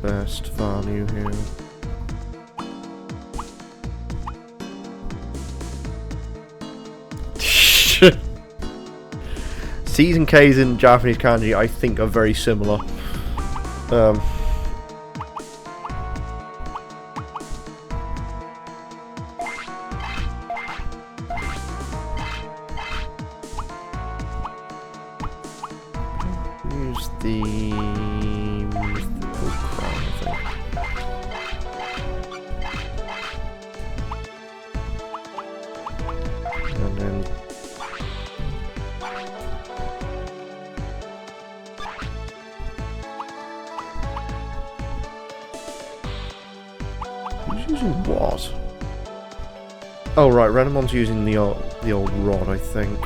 Best value here. C's and K's in Japanese kanji, I think, are very similar. Use the crown, I think. And then who's using what? Oh right, Renamon's using the old rod, I think.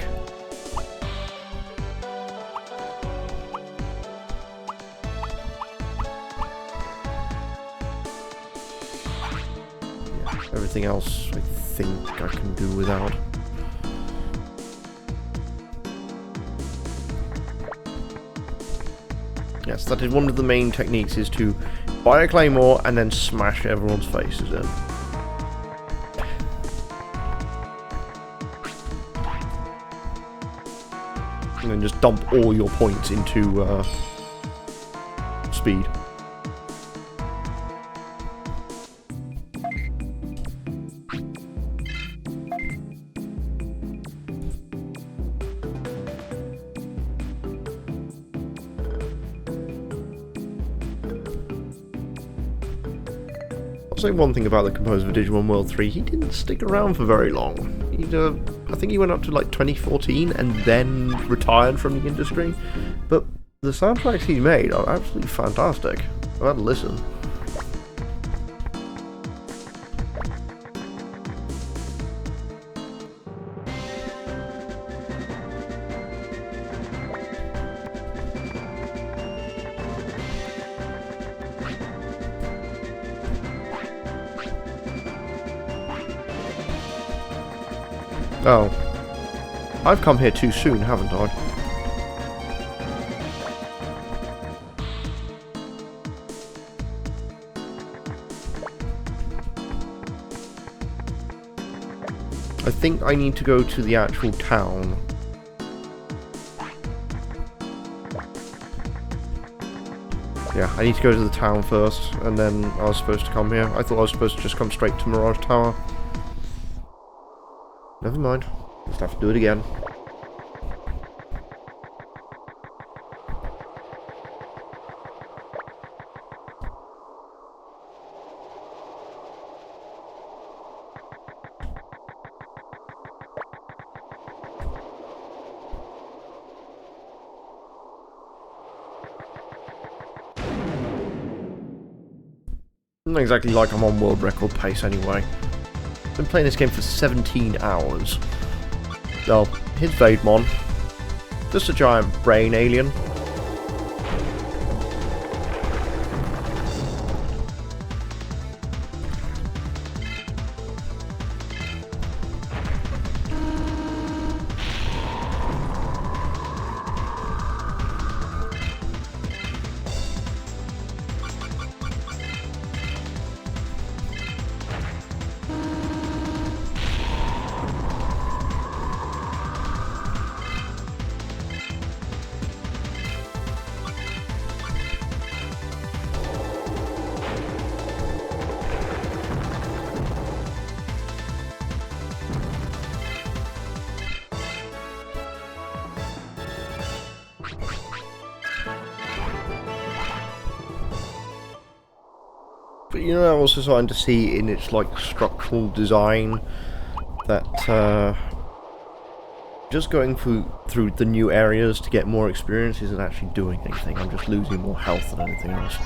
Everything else, I think I can do without. Yes, that is one of the main techniques, is to buy a claymore and then smash everyone's faces in. And then just dump all your points into speed. I'll say one thing about the composer of Digimon World 3, he didn't stick around for very long. I think he went up to like 2014 and then retired from the industry, but the soundtracks he made are absolutely fantastic. I've had a listen. Oh. I've come here too soon, haven't I? I think I need to go to the actual town. Yeah, I need to go to the town first, and then I was supposed to come here. I thought I was supposed to just come straight to Mirage Tower. Never mind. Just have to do it again. Not exactly like I'm on world record pace anyway. Been playing this game for 17 hours. Oh, here's Vademon. Just a giant brain alien. But you know, I'm also starting to see in its like structural design that just going through the new areas to get more experience isn't actually doing anything. I'm just losing more health than anything else.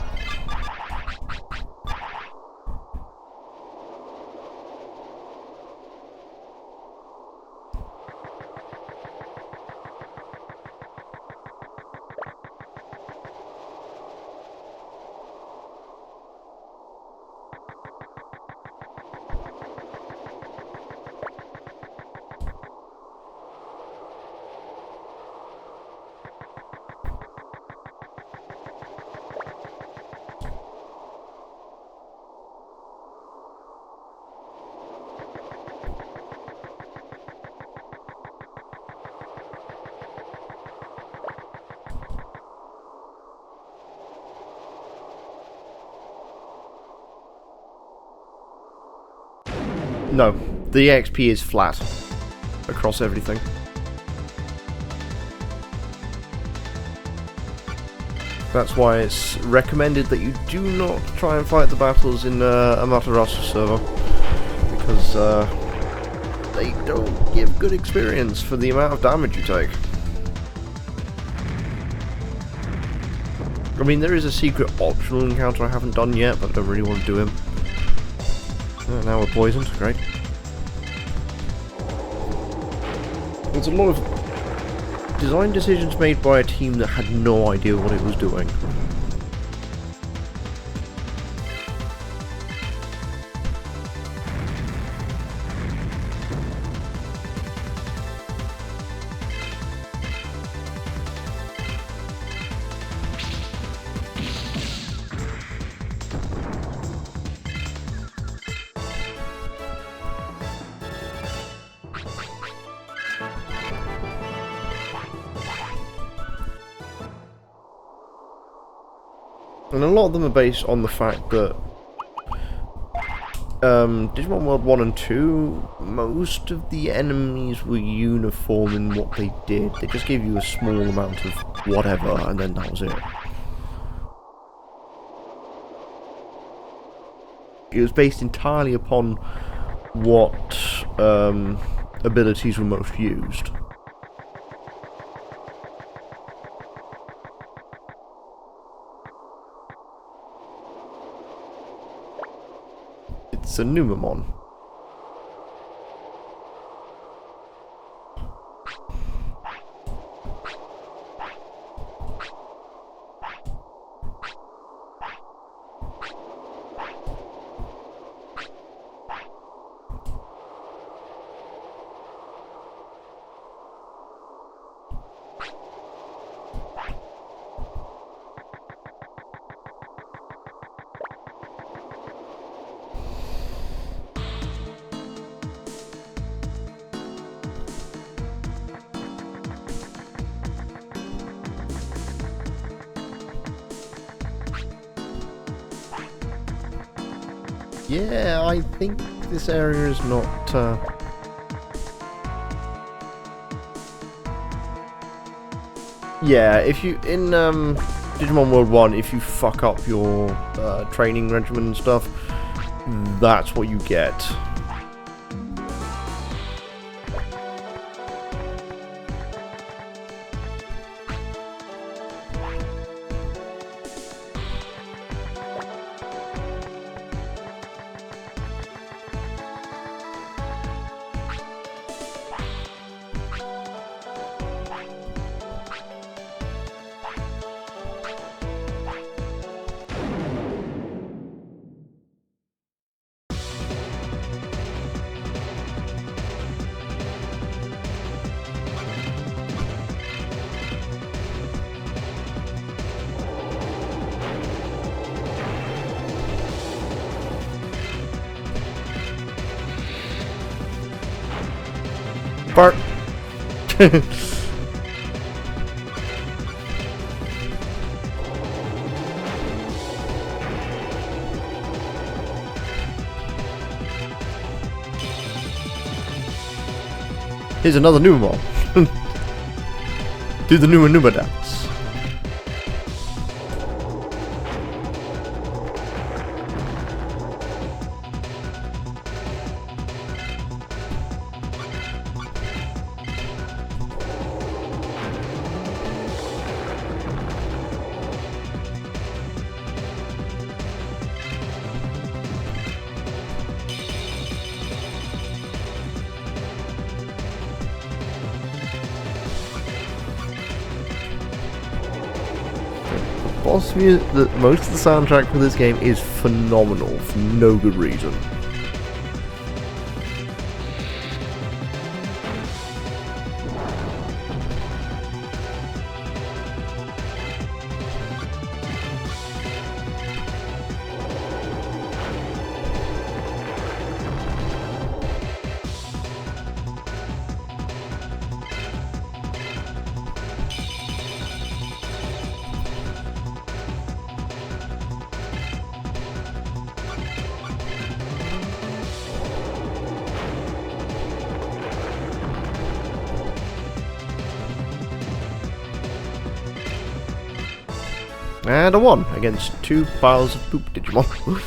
No, the XP is flat across everything. That's why it's recommended that you do not try and fight the battles in Amaterasu server, because they don't give good experience for the amount of damage you take. I mean, there is a secret optional encounter I haven't done yet, but I don't really want to do him. Now we're poisoned, great. There's a lot of design decisions made by a team that had no idea what it was doing. And a lot of them are based on the fact that Digimon World 1 and 2, most of the enemies were uniform in what they did. They just gave you a small amount of whatever, and then that was it. It was based entirely upon what abilities were most used. It's a Numamon. Yeah, I think this area is not... Yeah, if you... In Digimon World 1, if you fuck up your training regimen and stuff, that's what you get. Fart. Here's another Numamon. Do the Numa dance. Most of the soundtrack for this game is phenomenal for no good reason. And a 1 against 2 piles of poop Digimon.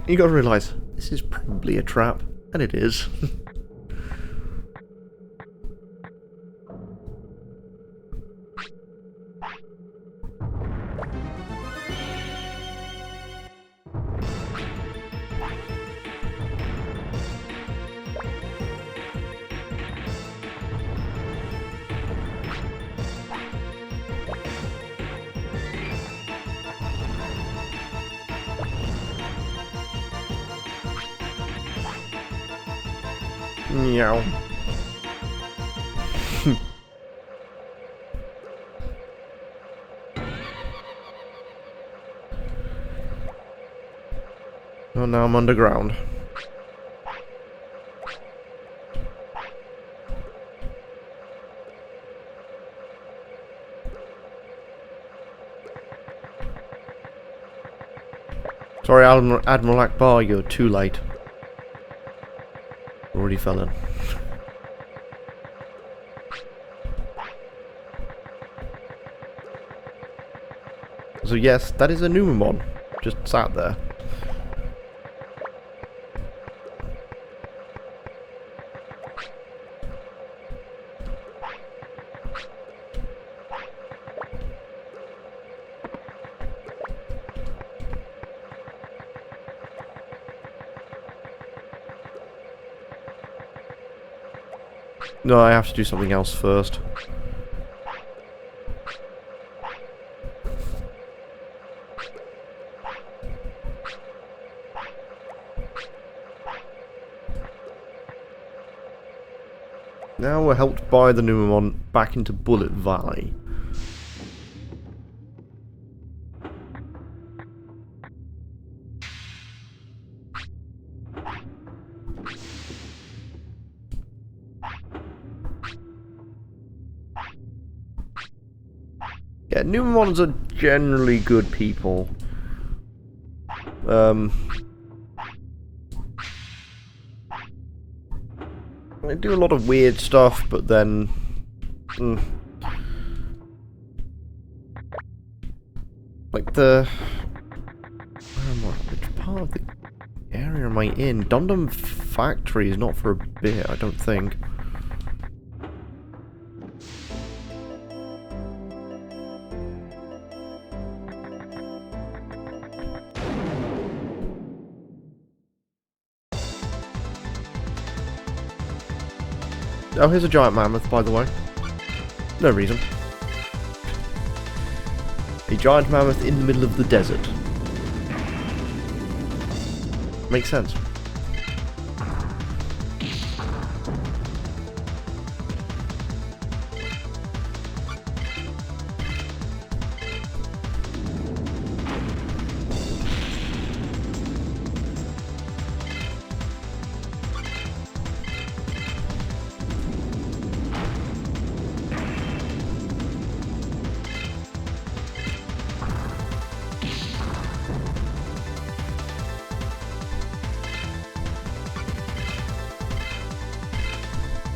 You gotta realise, this is probably a trap. And it is. Meow. Oh, now I'm underground. Sorry, Admiral Akbar, you're too late. Already fell in. So yes, that is a Numemon. Just sat there. No, I have to do something else first. Now we're helped by the Numemon back into Bullet Valley. Yeah, Numemons are generally good people. They do a lot of weird stuff, but then... like the... where am I? Which part of the area am I in? Dum Dum Factory is not for a bit, I don't think. Oh, here's a giant mammoth, by the way. No reason. A giant mammoth in the middle of the desert. Makes sense.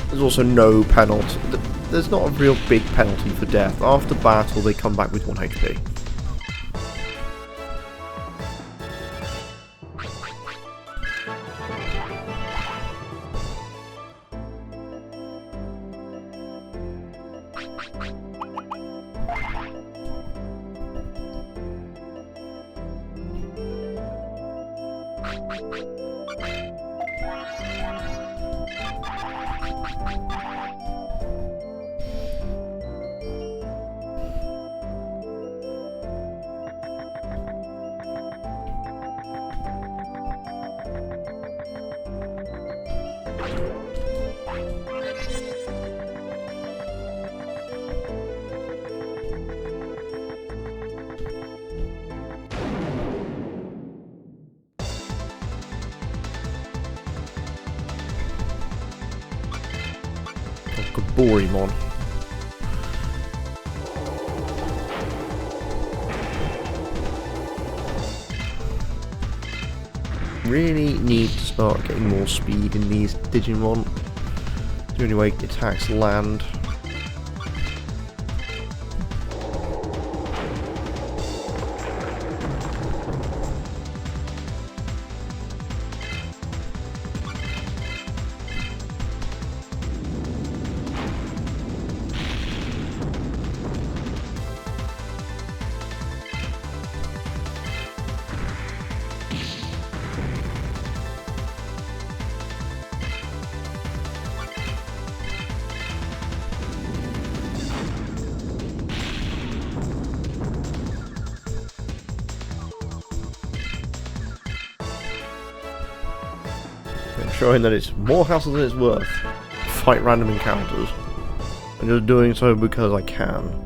There's also no penalty. There's not a real big penalty for death. After battle, they come back with 1 HP. Digimon. Really need to start getting more speed in these Digimon. It's the only way attacks land. Showing that it's more hassle than it's worth. Fight random encounters. I'm just doing so because I can.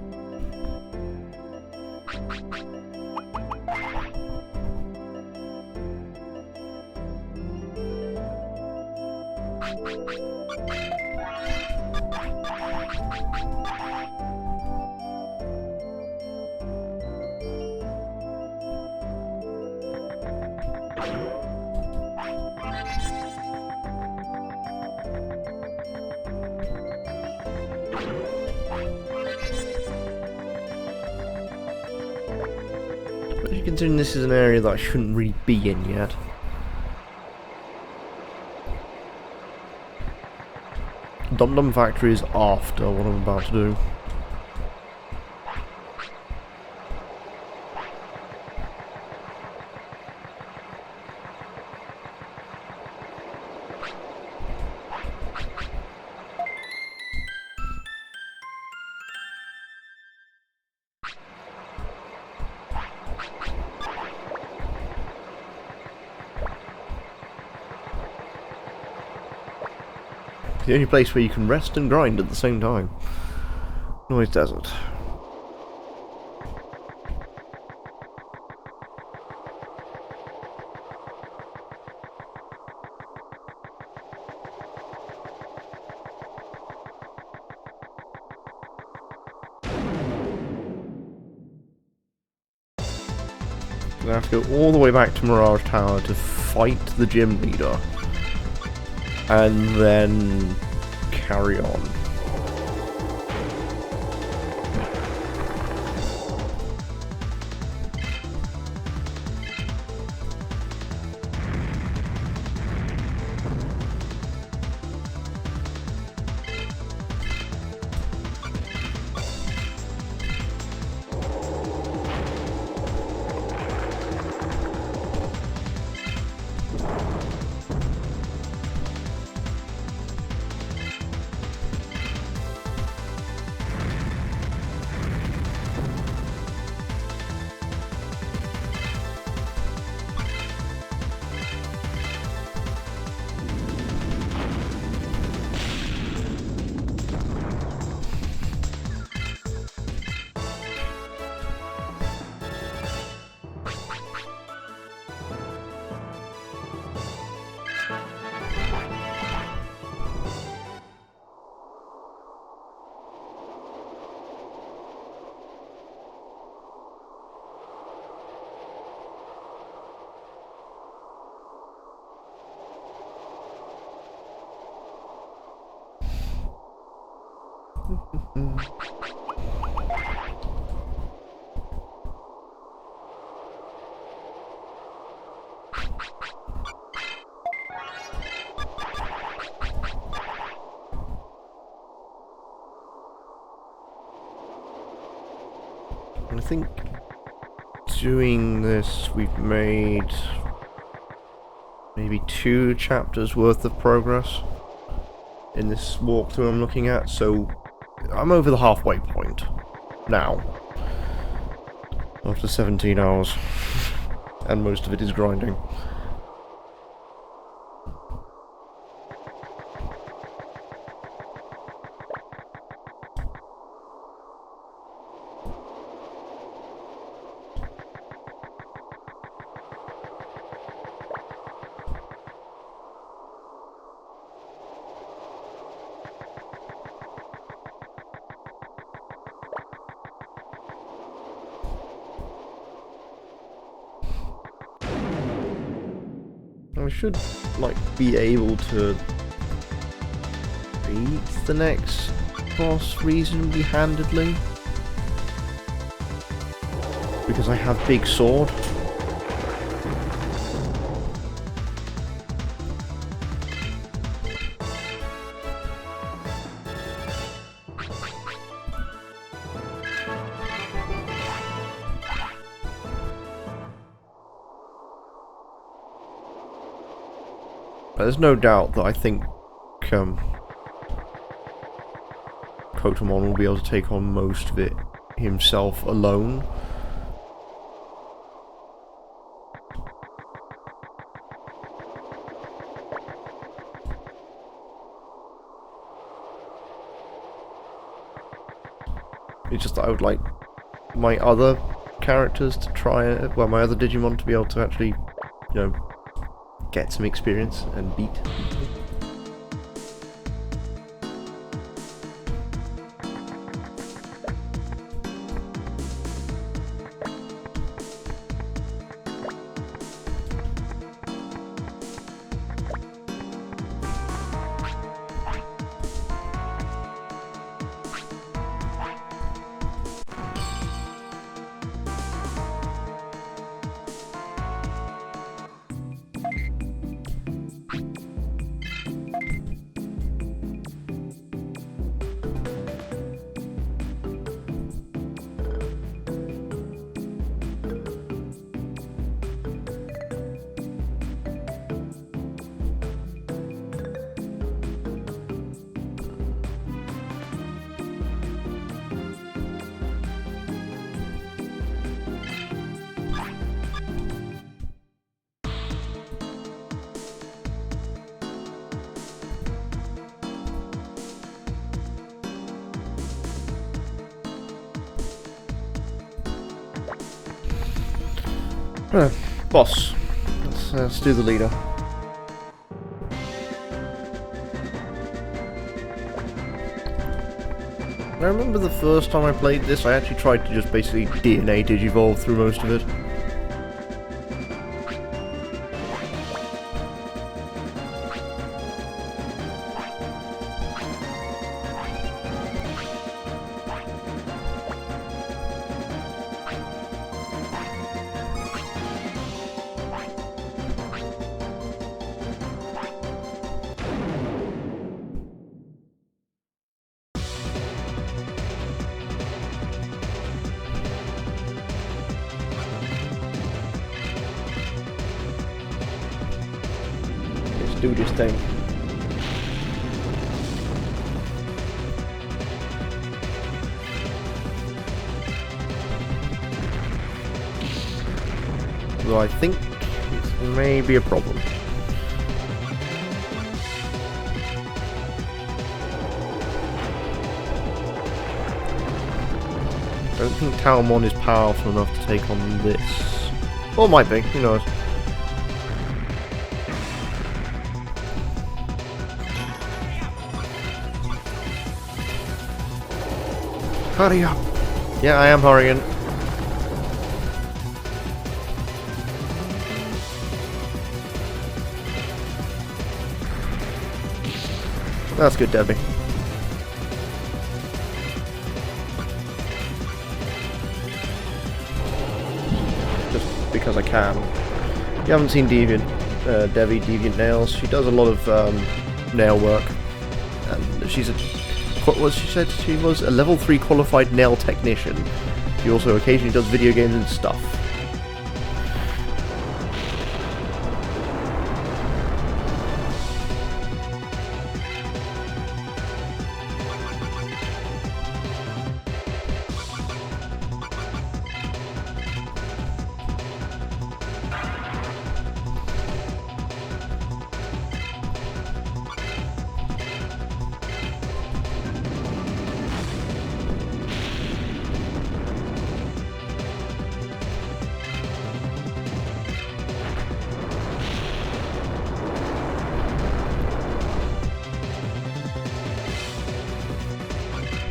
Especially considering this is an area that I shouldn't really be in yet. Dum Dum Factory is after what I'm about to do. The only place where you can rest and grind at the same time. Noise Desert. I have to go all the way back to Mirage Tower to fight the gym leader. And then carry on. I think doing this, we've made maybe 2 chapters worth of progress in this walkthrough I'm looking at, so I'm over the halfway point now, after 17 hours, and most of it is grinding. I should, like, be able to beat the next boss reasonably handedly, because I have big sword. There's no doubt that I think Kotamon will be able to take on most of it himself alone. It's just that I would like my other characters to try it. Well, my other Digimon to be able to actually, you know, get some experience and beat people. Boss, let's do the leader. I remember the first time I played this, I actually tried to just basically DNA Digivolve through most of it. Let's do this thing. Though I think this may be a problem. I don't think Talmon is powerful enough to take on this. Or might be, who knows. Hurry up! Yeah, I am hurrying. That's good, Debbie. Just because I can. You haven't seen Deviant Nails. She does a lot of nail work, and she's a. What she said she was a level 3 qualified nail technician. She also occasionally does video games and stuff.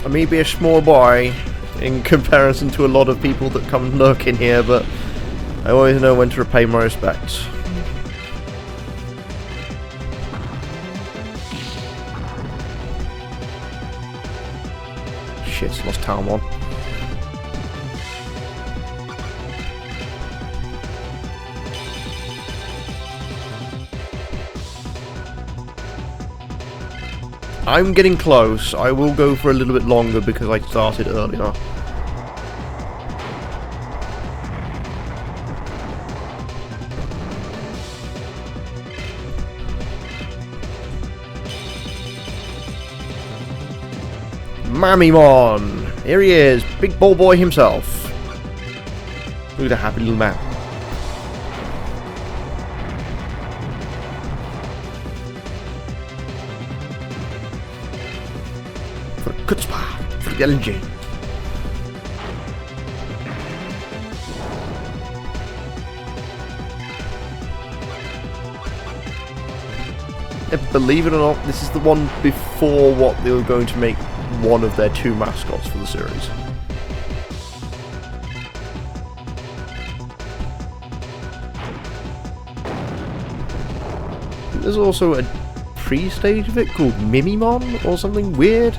I may be a small boy in comparison to a lot of people that come and lurk in here, but I always know when to repay my respects. Shit, lost Talmon. I'm getting close. I will go for a little bit longer because I started earlier. Mamimon! Here he is, big ball boy himself. Look at that happy little man. For the Kutzpah, for the LNG. believe it or not, this is the one before what they were going to make one of their 2 mascots for the series. There's also a pre-stage of it called Mimimon or something weird.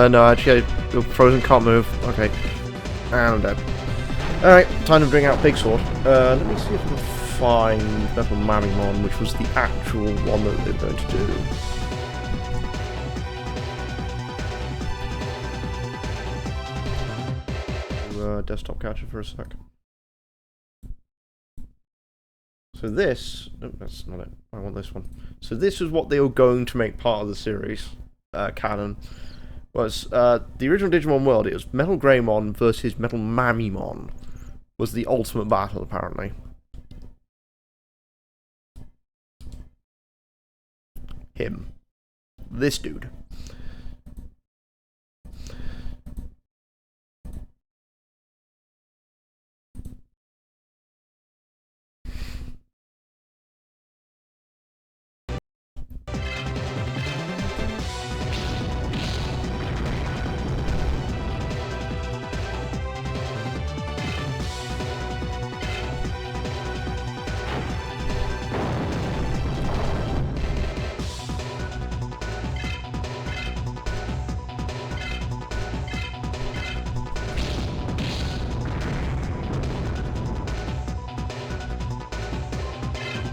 No, actually, you're frozen, can't move. Okay. And I'm dead. Alright, time to bring out Big Sword. Let me see if I can find Metal Mamimon, which was the actual one that they were going to do. Desktop catcher for a sec. So this... No, that's not it. I want this one. So this is what they were going to make part of the series, canon. Was the original Digimon world, it was Metal Greymon versus Metal Mamimon was the ultimate battle, apparently. Him. This dude.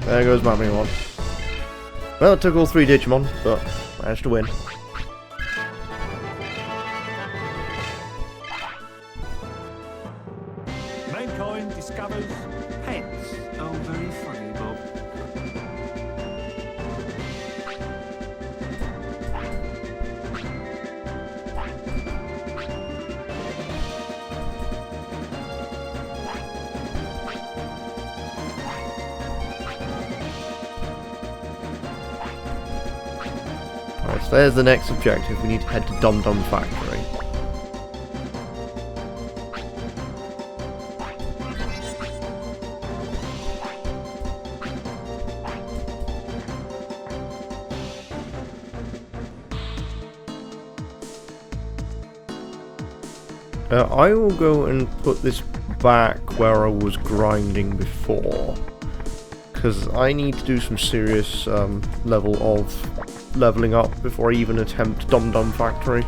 There goes Mamimon. Well, it took all 3 Digimon, but managed to win. Mankind discovers pets. Oh, very funny, Bob. Alright, so there's the next objective. We need to head to Dum Dum Factory. I will go and put this back where I was grinding before, because I need to do some serious level of leveling up before I even attempt Dum Dum Factory.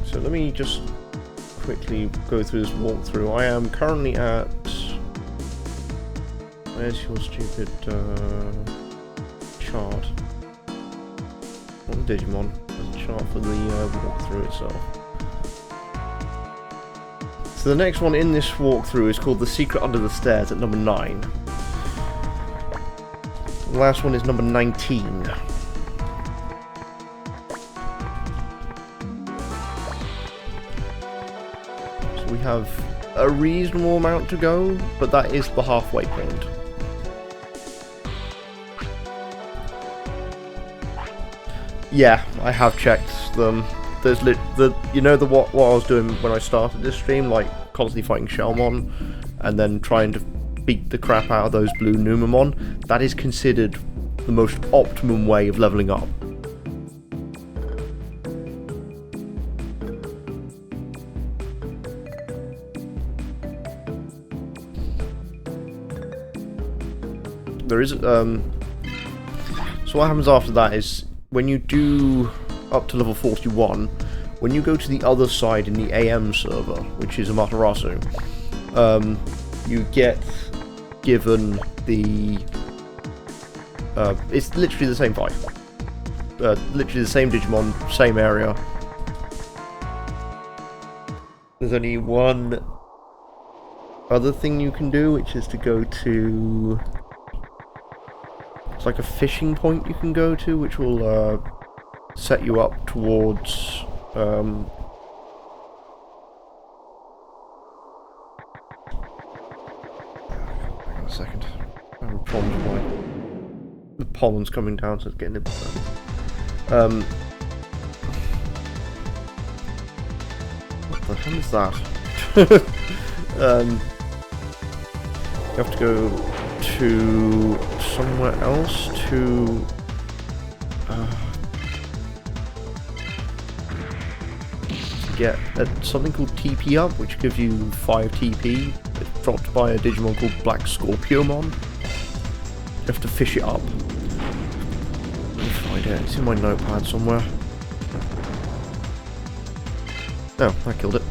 So let me just quickly go through this walkthrough. I am currently at... Where's your stupid chart? Not the Digimon. There's a chart for the walkthrough itself. So the next one in this walkthrough is called The Secret Under the Stairs at number 9. The last one is number 19. So we have a reasonable amount to go, but that is the halfway point. Yeah, I have checked them. There's you know what I was doing when I started this stream, like constantly fighting Shellmon and then trying to beat the crap out of those blue Numamon. That is considered the most optimum way of leveling up. There is so what happens after that is, when you do up to level 41, when you go to the other side in the AM server, which is Amaterasu, you get given the... it's literally the same fight. Literally the same Digimon, same area. There's only one other thing you can do, which is to go to... It's like a fishing point you can go to, which will set you up towards hang on a second. I have a problem with the pollen's coming down, so it's getting a bit what the hell is that? You have to go to somewhere else to get something called TP up, which gives you 5 TP. It's dropped by a Digimon called Black Scorpiomon. You have to fish it up. Let me find it. It's in my notepad somewhere. No, I killed it.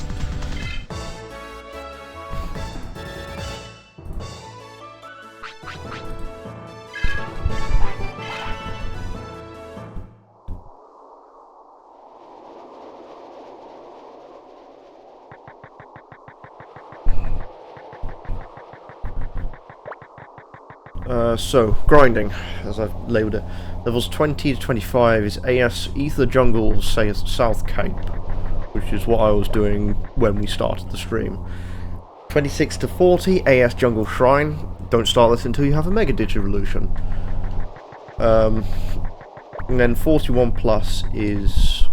So, grinding, as I've labelled it. Levels 20 to 25 is AS Ether Jungle, say South Cape, which is what I was doing when we started the stream. 26 to 40, AS Jungle Shrine. Don't start this until you have a Mega Digivolution. And then 41 plus is...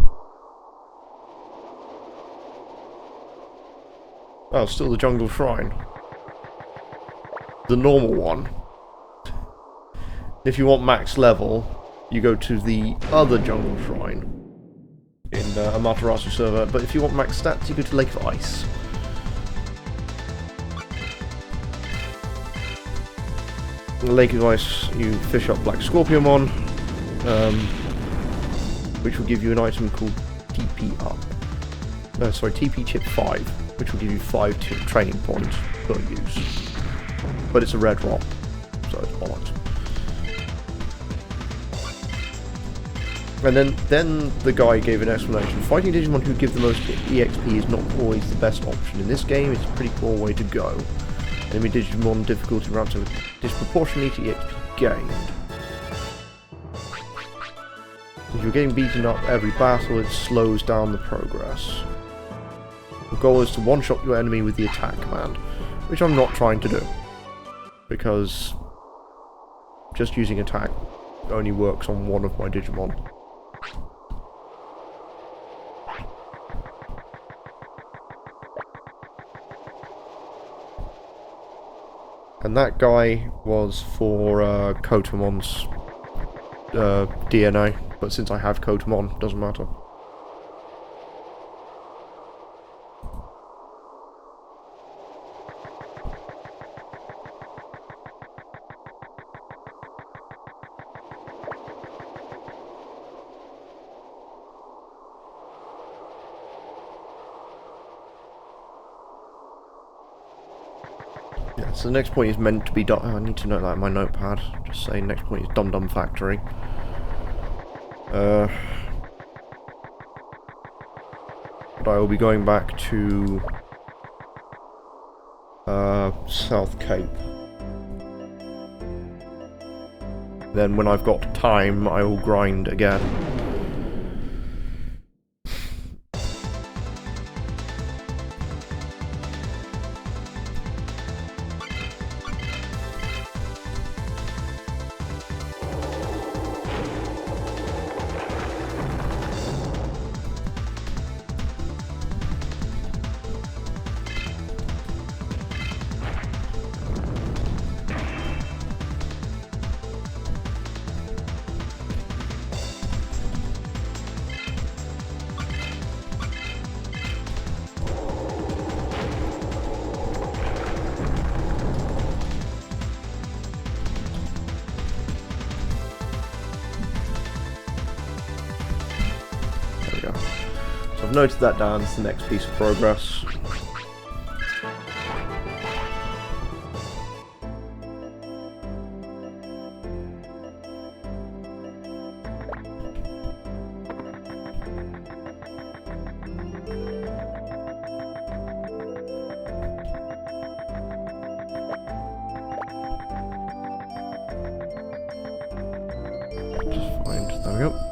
oh, still the Jungle Shrine. The normal one. If you want max level, you go to the other Jungle Shrine in Amaterasu server, but if you want max stats, you go to Lake of Ice. In the Lake of Ice, you fish up Black Scorpiomon, which will give you an item called TP Up. Sorry, TP Chip 5, which will give you 5 training points per use. But it's a red rock, so it's bollocks. And then the guy gave an explanation. Fighting Digimon who give the most EXP is not always the best option. In this game, it's a pretty poor way to go. Enemy Digimon difficulty ramps are disproportionately to EXP gained. If you're getting beaten up every battle, it slows down the progress. The goal is to one-shot your enemy with the attack command, which I'm not trying to do. Because just using attack only works on one of my Digimon. And that guy was for Kotomon's DNA, but since I have Kotomon, doesn't matter. Yeah, so the next point is meant to be done. Oh, I need to note that in my notepad. Just saying, next point is Dum Dum Factory. But I will be going back to South Cape. Then when I've got time, I will grind again. So I've noted that down as the next piece of progress. There we go.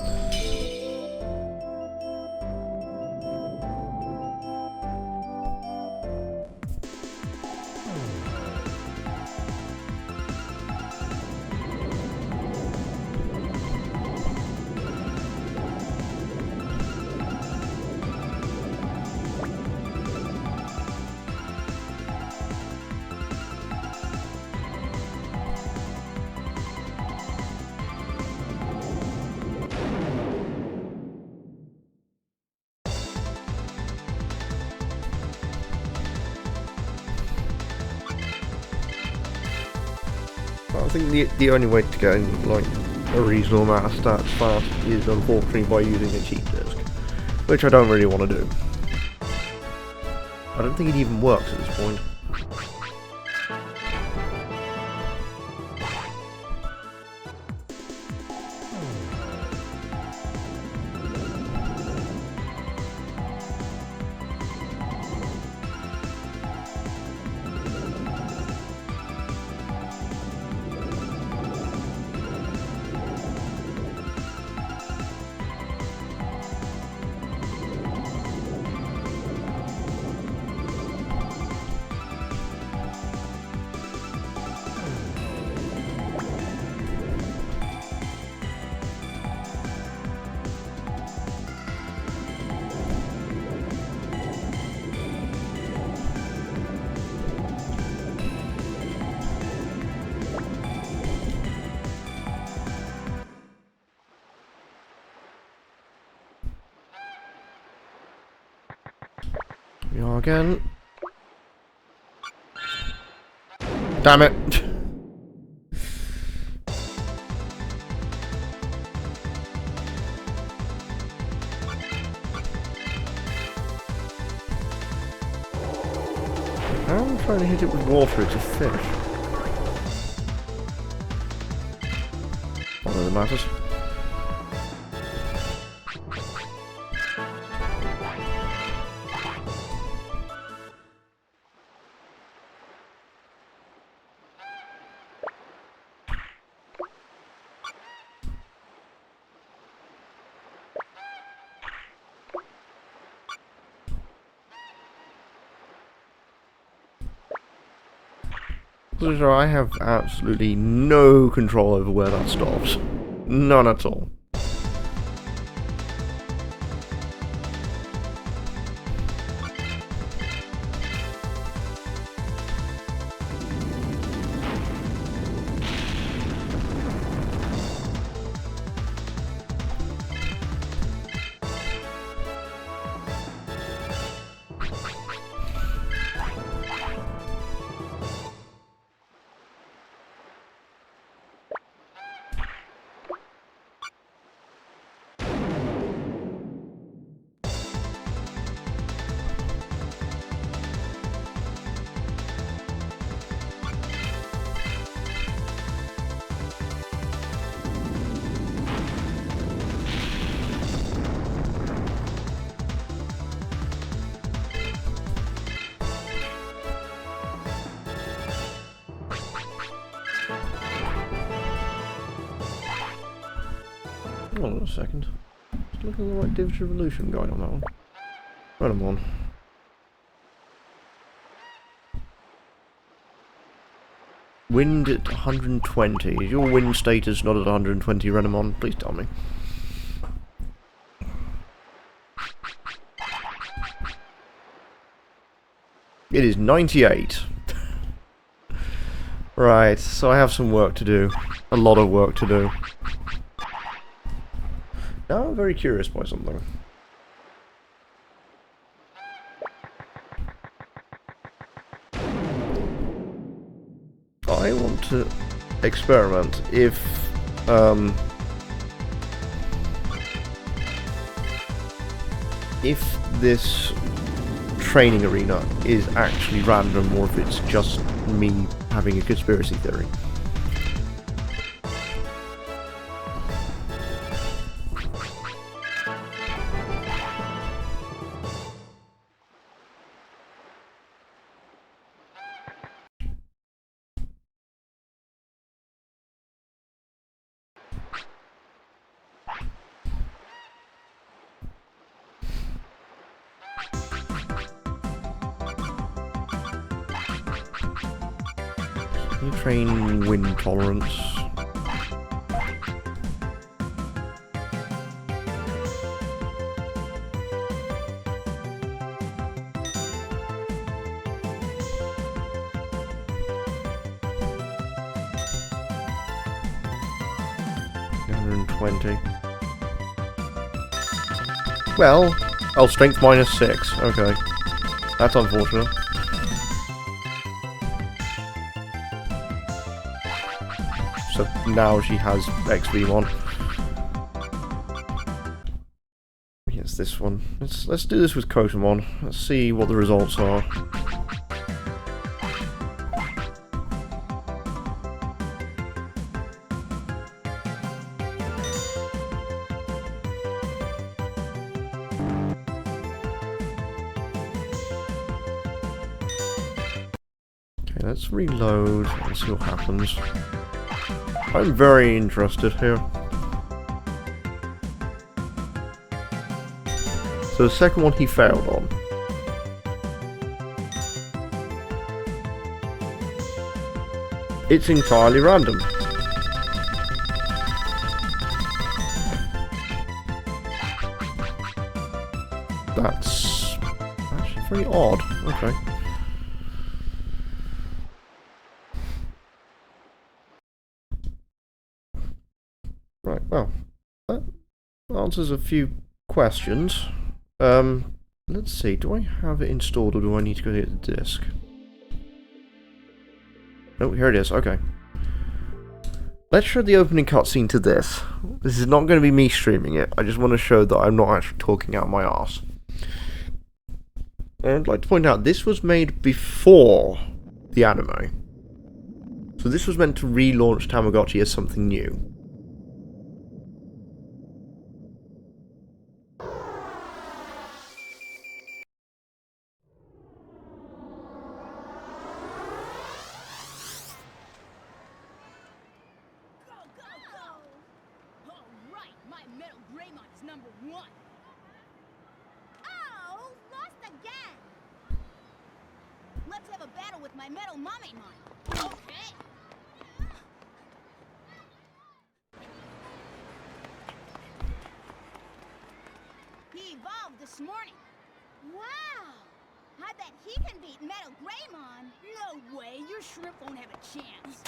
I think the only way to get like a reasonable amount of stats fast is unfortunately by using a cheat disk, which I don't really want to do. I don't think it even works at this point. We are again. Damn it! I'm trying to hit it with water, it's a fish. Not that it matters. So I have absolutely no control over where that stops. None at all. Hold on a second. Just looking at the right Division Revolution guide on that one. Right, I'm on. Wind at 120. Is your wind status not at 120, Renamon? Please tell me. It is 98. Right, so I have some work to do. A lot of work to do. Now I'm very curious by something. I want to experiment if this training arena is actually random or if it's just me having a conspiracy theory. Can you train wind tolerance? $120. Well, oh, strength -6. Okay. That's unfortunate. So now she has XV1. Yes, this one. Let's do this with Kotamon. Let's see what the results are. Okay, let's reload and see what happens. I'm very interested here. So the second one he failed on. It's entirely random. That's actually very odd. Okay. Right, well, that answers a few questions. Let's see, do I have it installed or do I need to go get the disc? Oh, here it is, okay. Let's show the opening cutscene to this. This is not going to be me streaming it, I just want to show that I'm not actually talking out my arse. And I'd like to point out, this was made before the anime. So this was meant to relaunch Tamagotchi as something new. Let's have a battle with my metal mommy mine. Okay. He evolved this morning. Wow! I bet he can beat Metal Greymon. No way, your shrimp won't have a chance.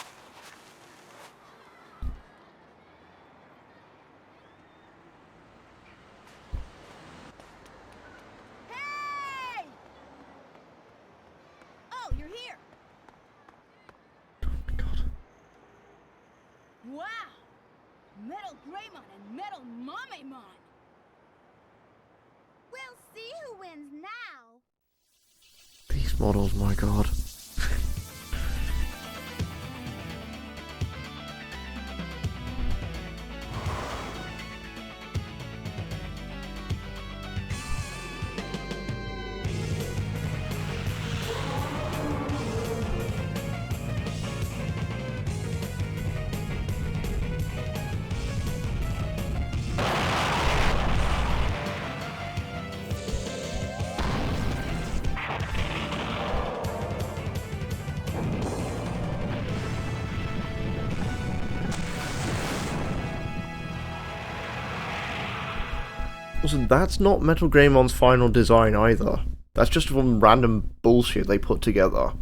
Hey! Oh, you're here. Oh my god. Wow! Metal Greymon and Metal Momemon! We'll see who wins now! These models, my god. Also, that's not Metal Greymon's final design either. That's just some random bullshit they put together.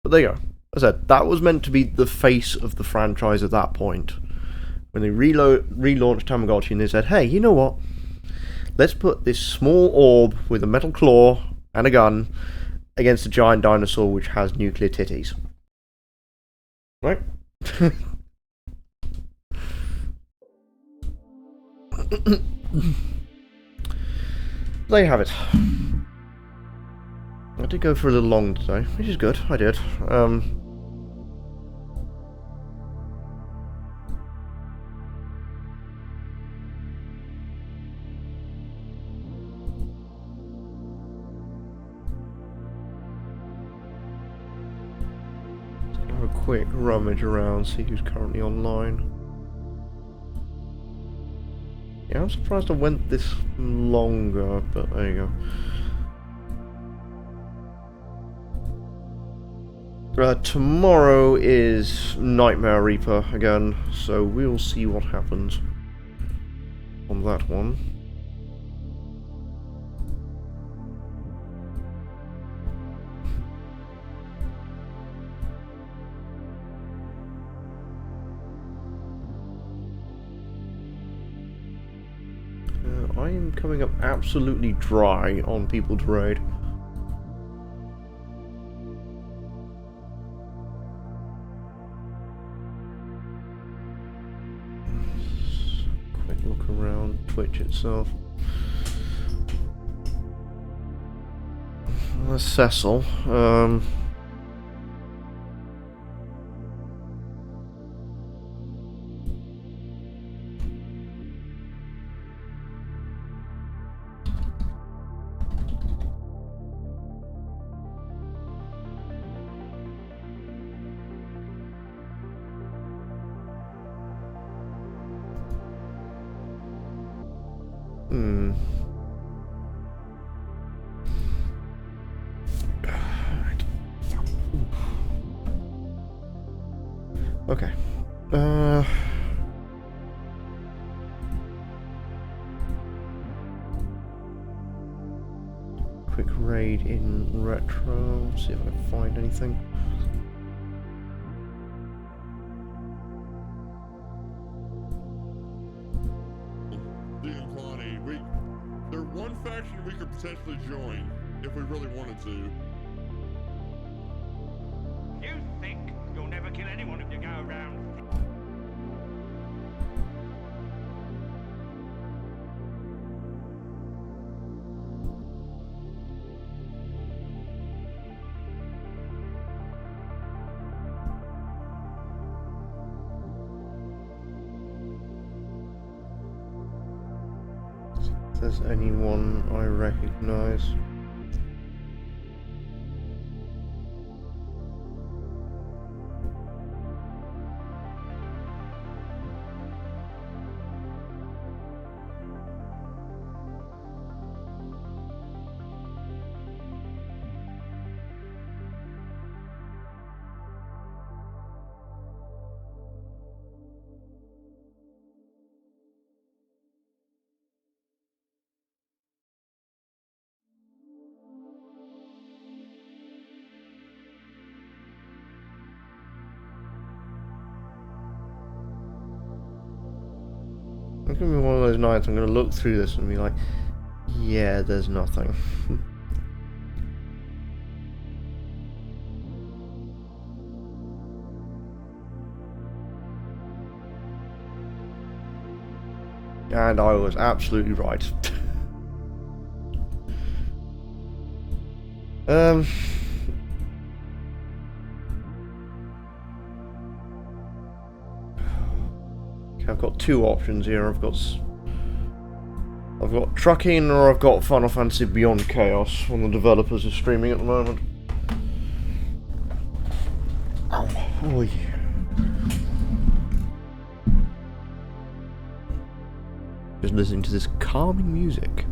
But there you go. As I said, that was meant to be the face of the franchise at that point. When they relaunched Tamagotchi and they said, hey, you know what? Let's put this small orb with a metal claw and a gun against a giant dinosaur which has nuclear titties. Right? There you have it. I did go for a little long today, which is good. I did. Let's have a quick rummage around, see who's currently online. Yeah, I'm surprised I went this longer, but there you go. Tomorrow is Nightmare Reaper again, so we'll see what happens on that one. I am coming up absolutely dry on people to raid. Quick look around Twitch itself. There's Cecil. Okay. Quick raid in retro. See if I can find anything. They're one faction we could potentially join if we really wanted to. You think you'll never kill anyone if you go around. If there's anyone I recognize. It's gonna be one of those nights I'm gonna look through this and be like, yeah, there's nothing. And I was absolutely right. Okay, I've got two options here. I've got Trucking or I've got Final Fantasy Beyond Chaos. One of the developers is streaming at the moment. Oh yeah. Just listening to this calming music.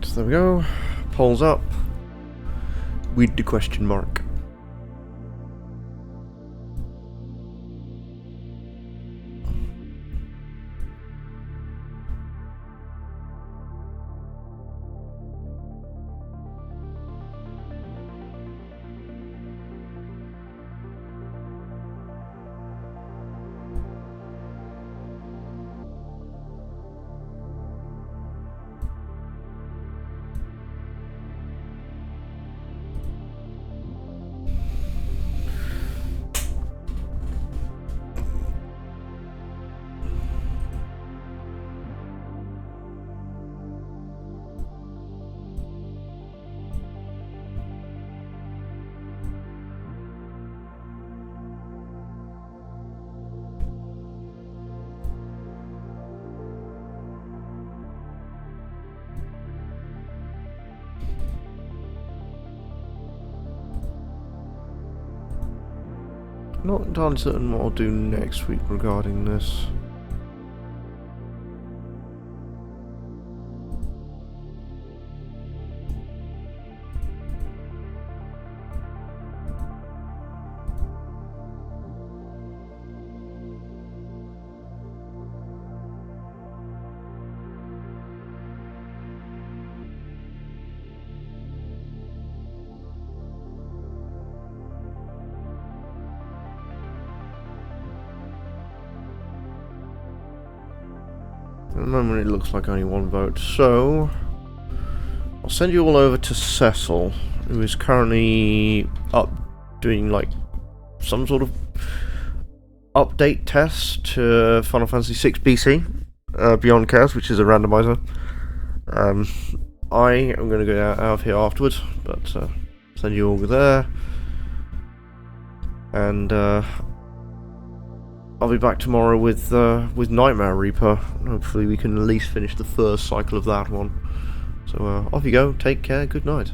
So there we go. Polls up. With the question mark. Not entirely certain what I'll do next week regarding this. At the moment it looks like only one vote, so I'll send you all over to Cecil, who is currently up doing like some sort of update test to Final Fantasy VI BC, Beyond Chaos, which is a randomizer. I am going to go out of here afterwards, but send you all there, and I'll be back tomorrow with Nightmare Reaper. Hopefully we can at least finish the first cycle of that one. So off you go, take care, good night.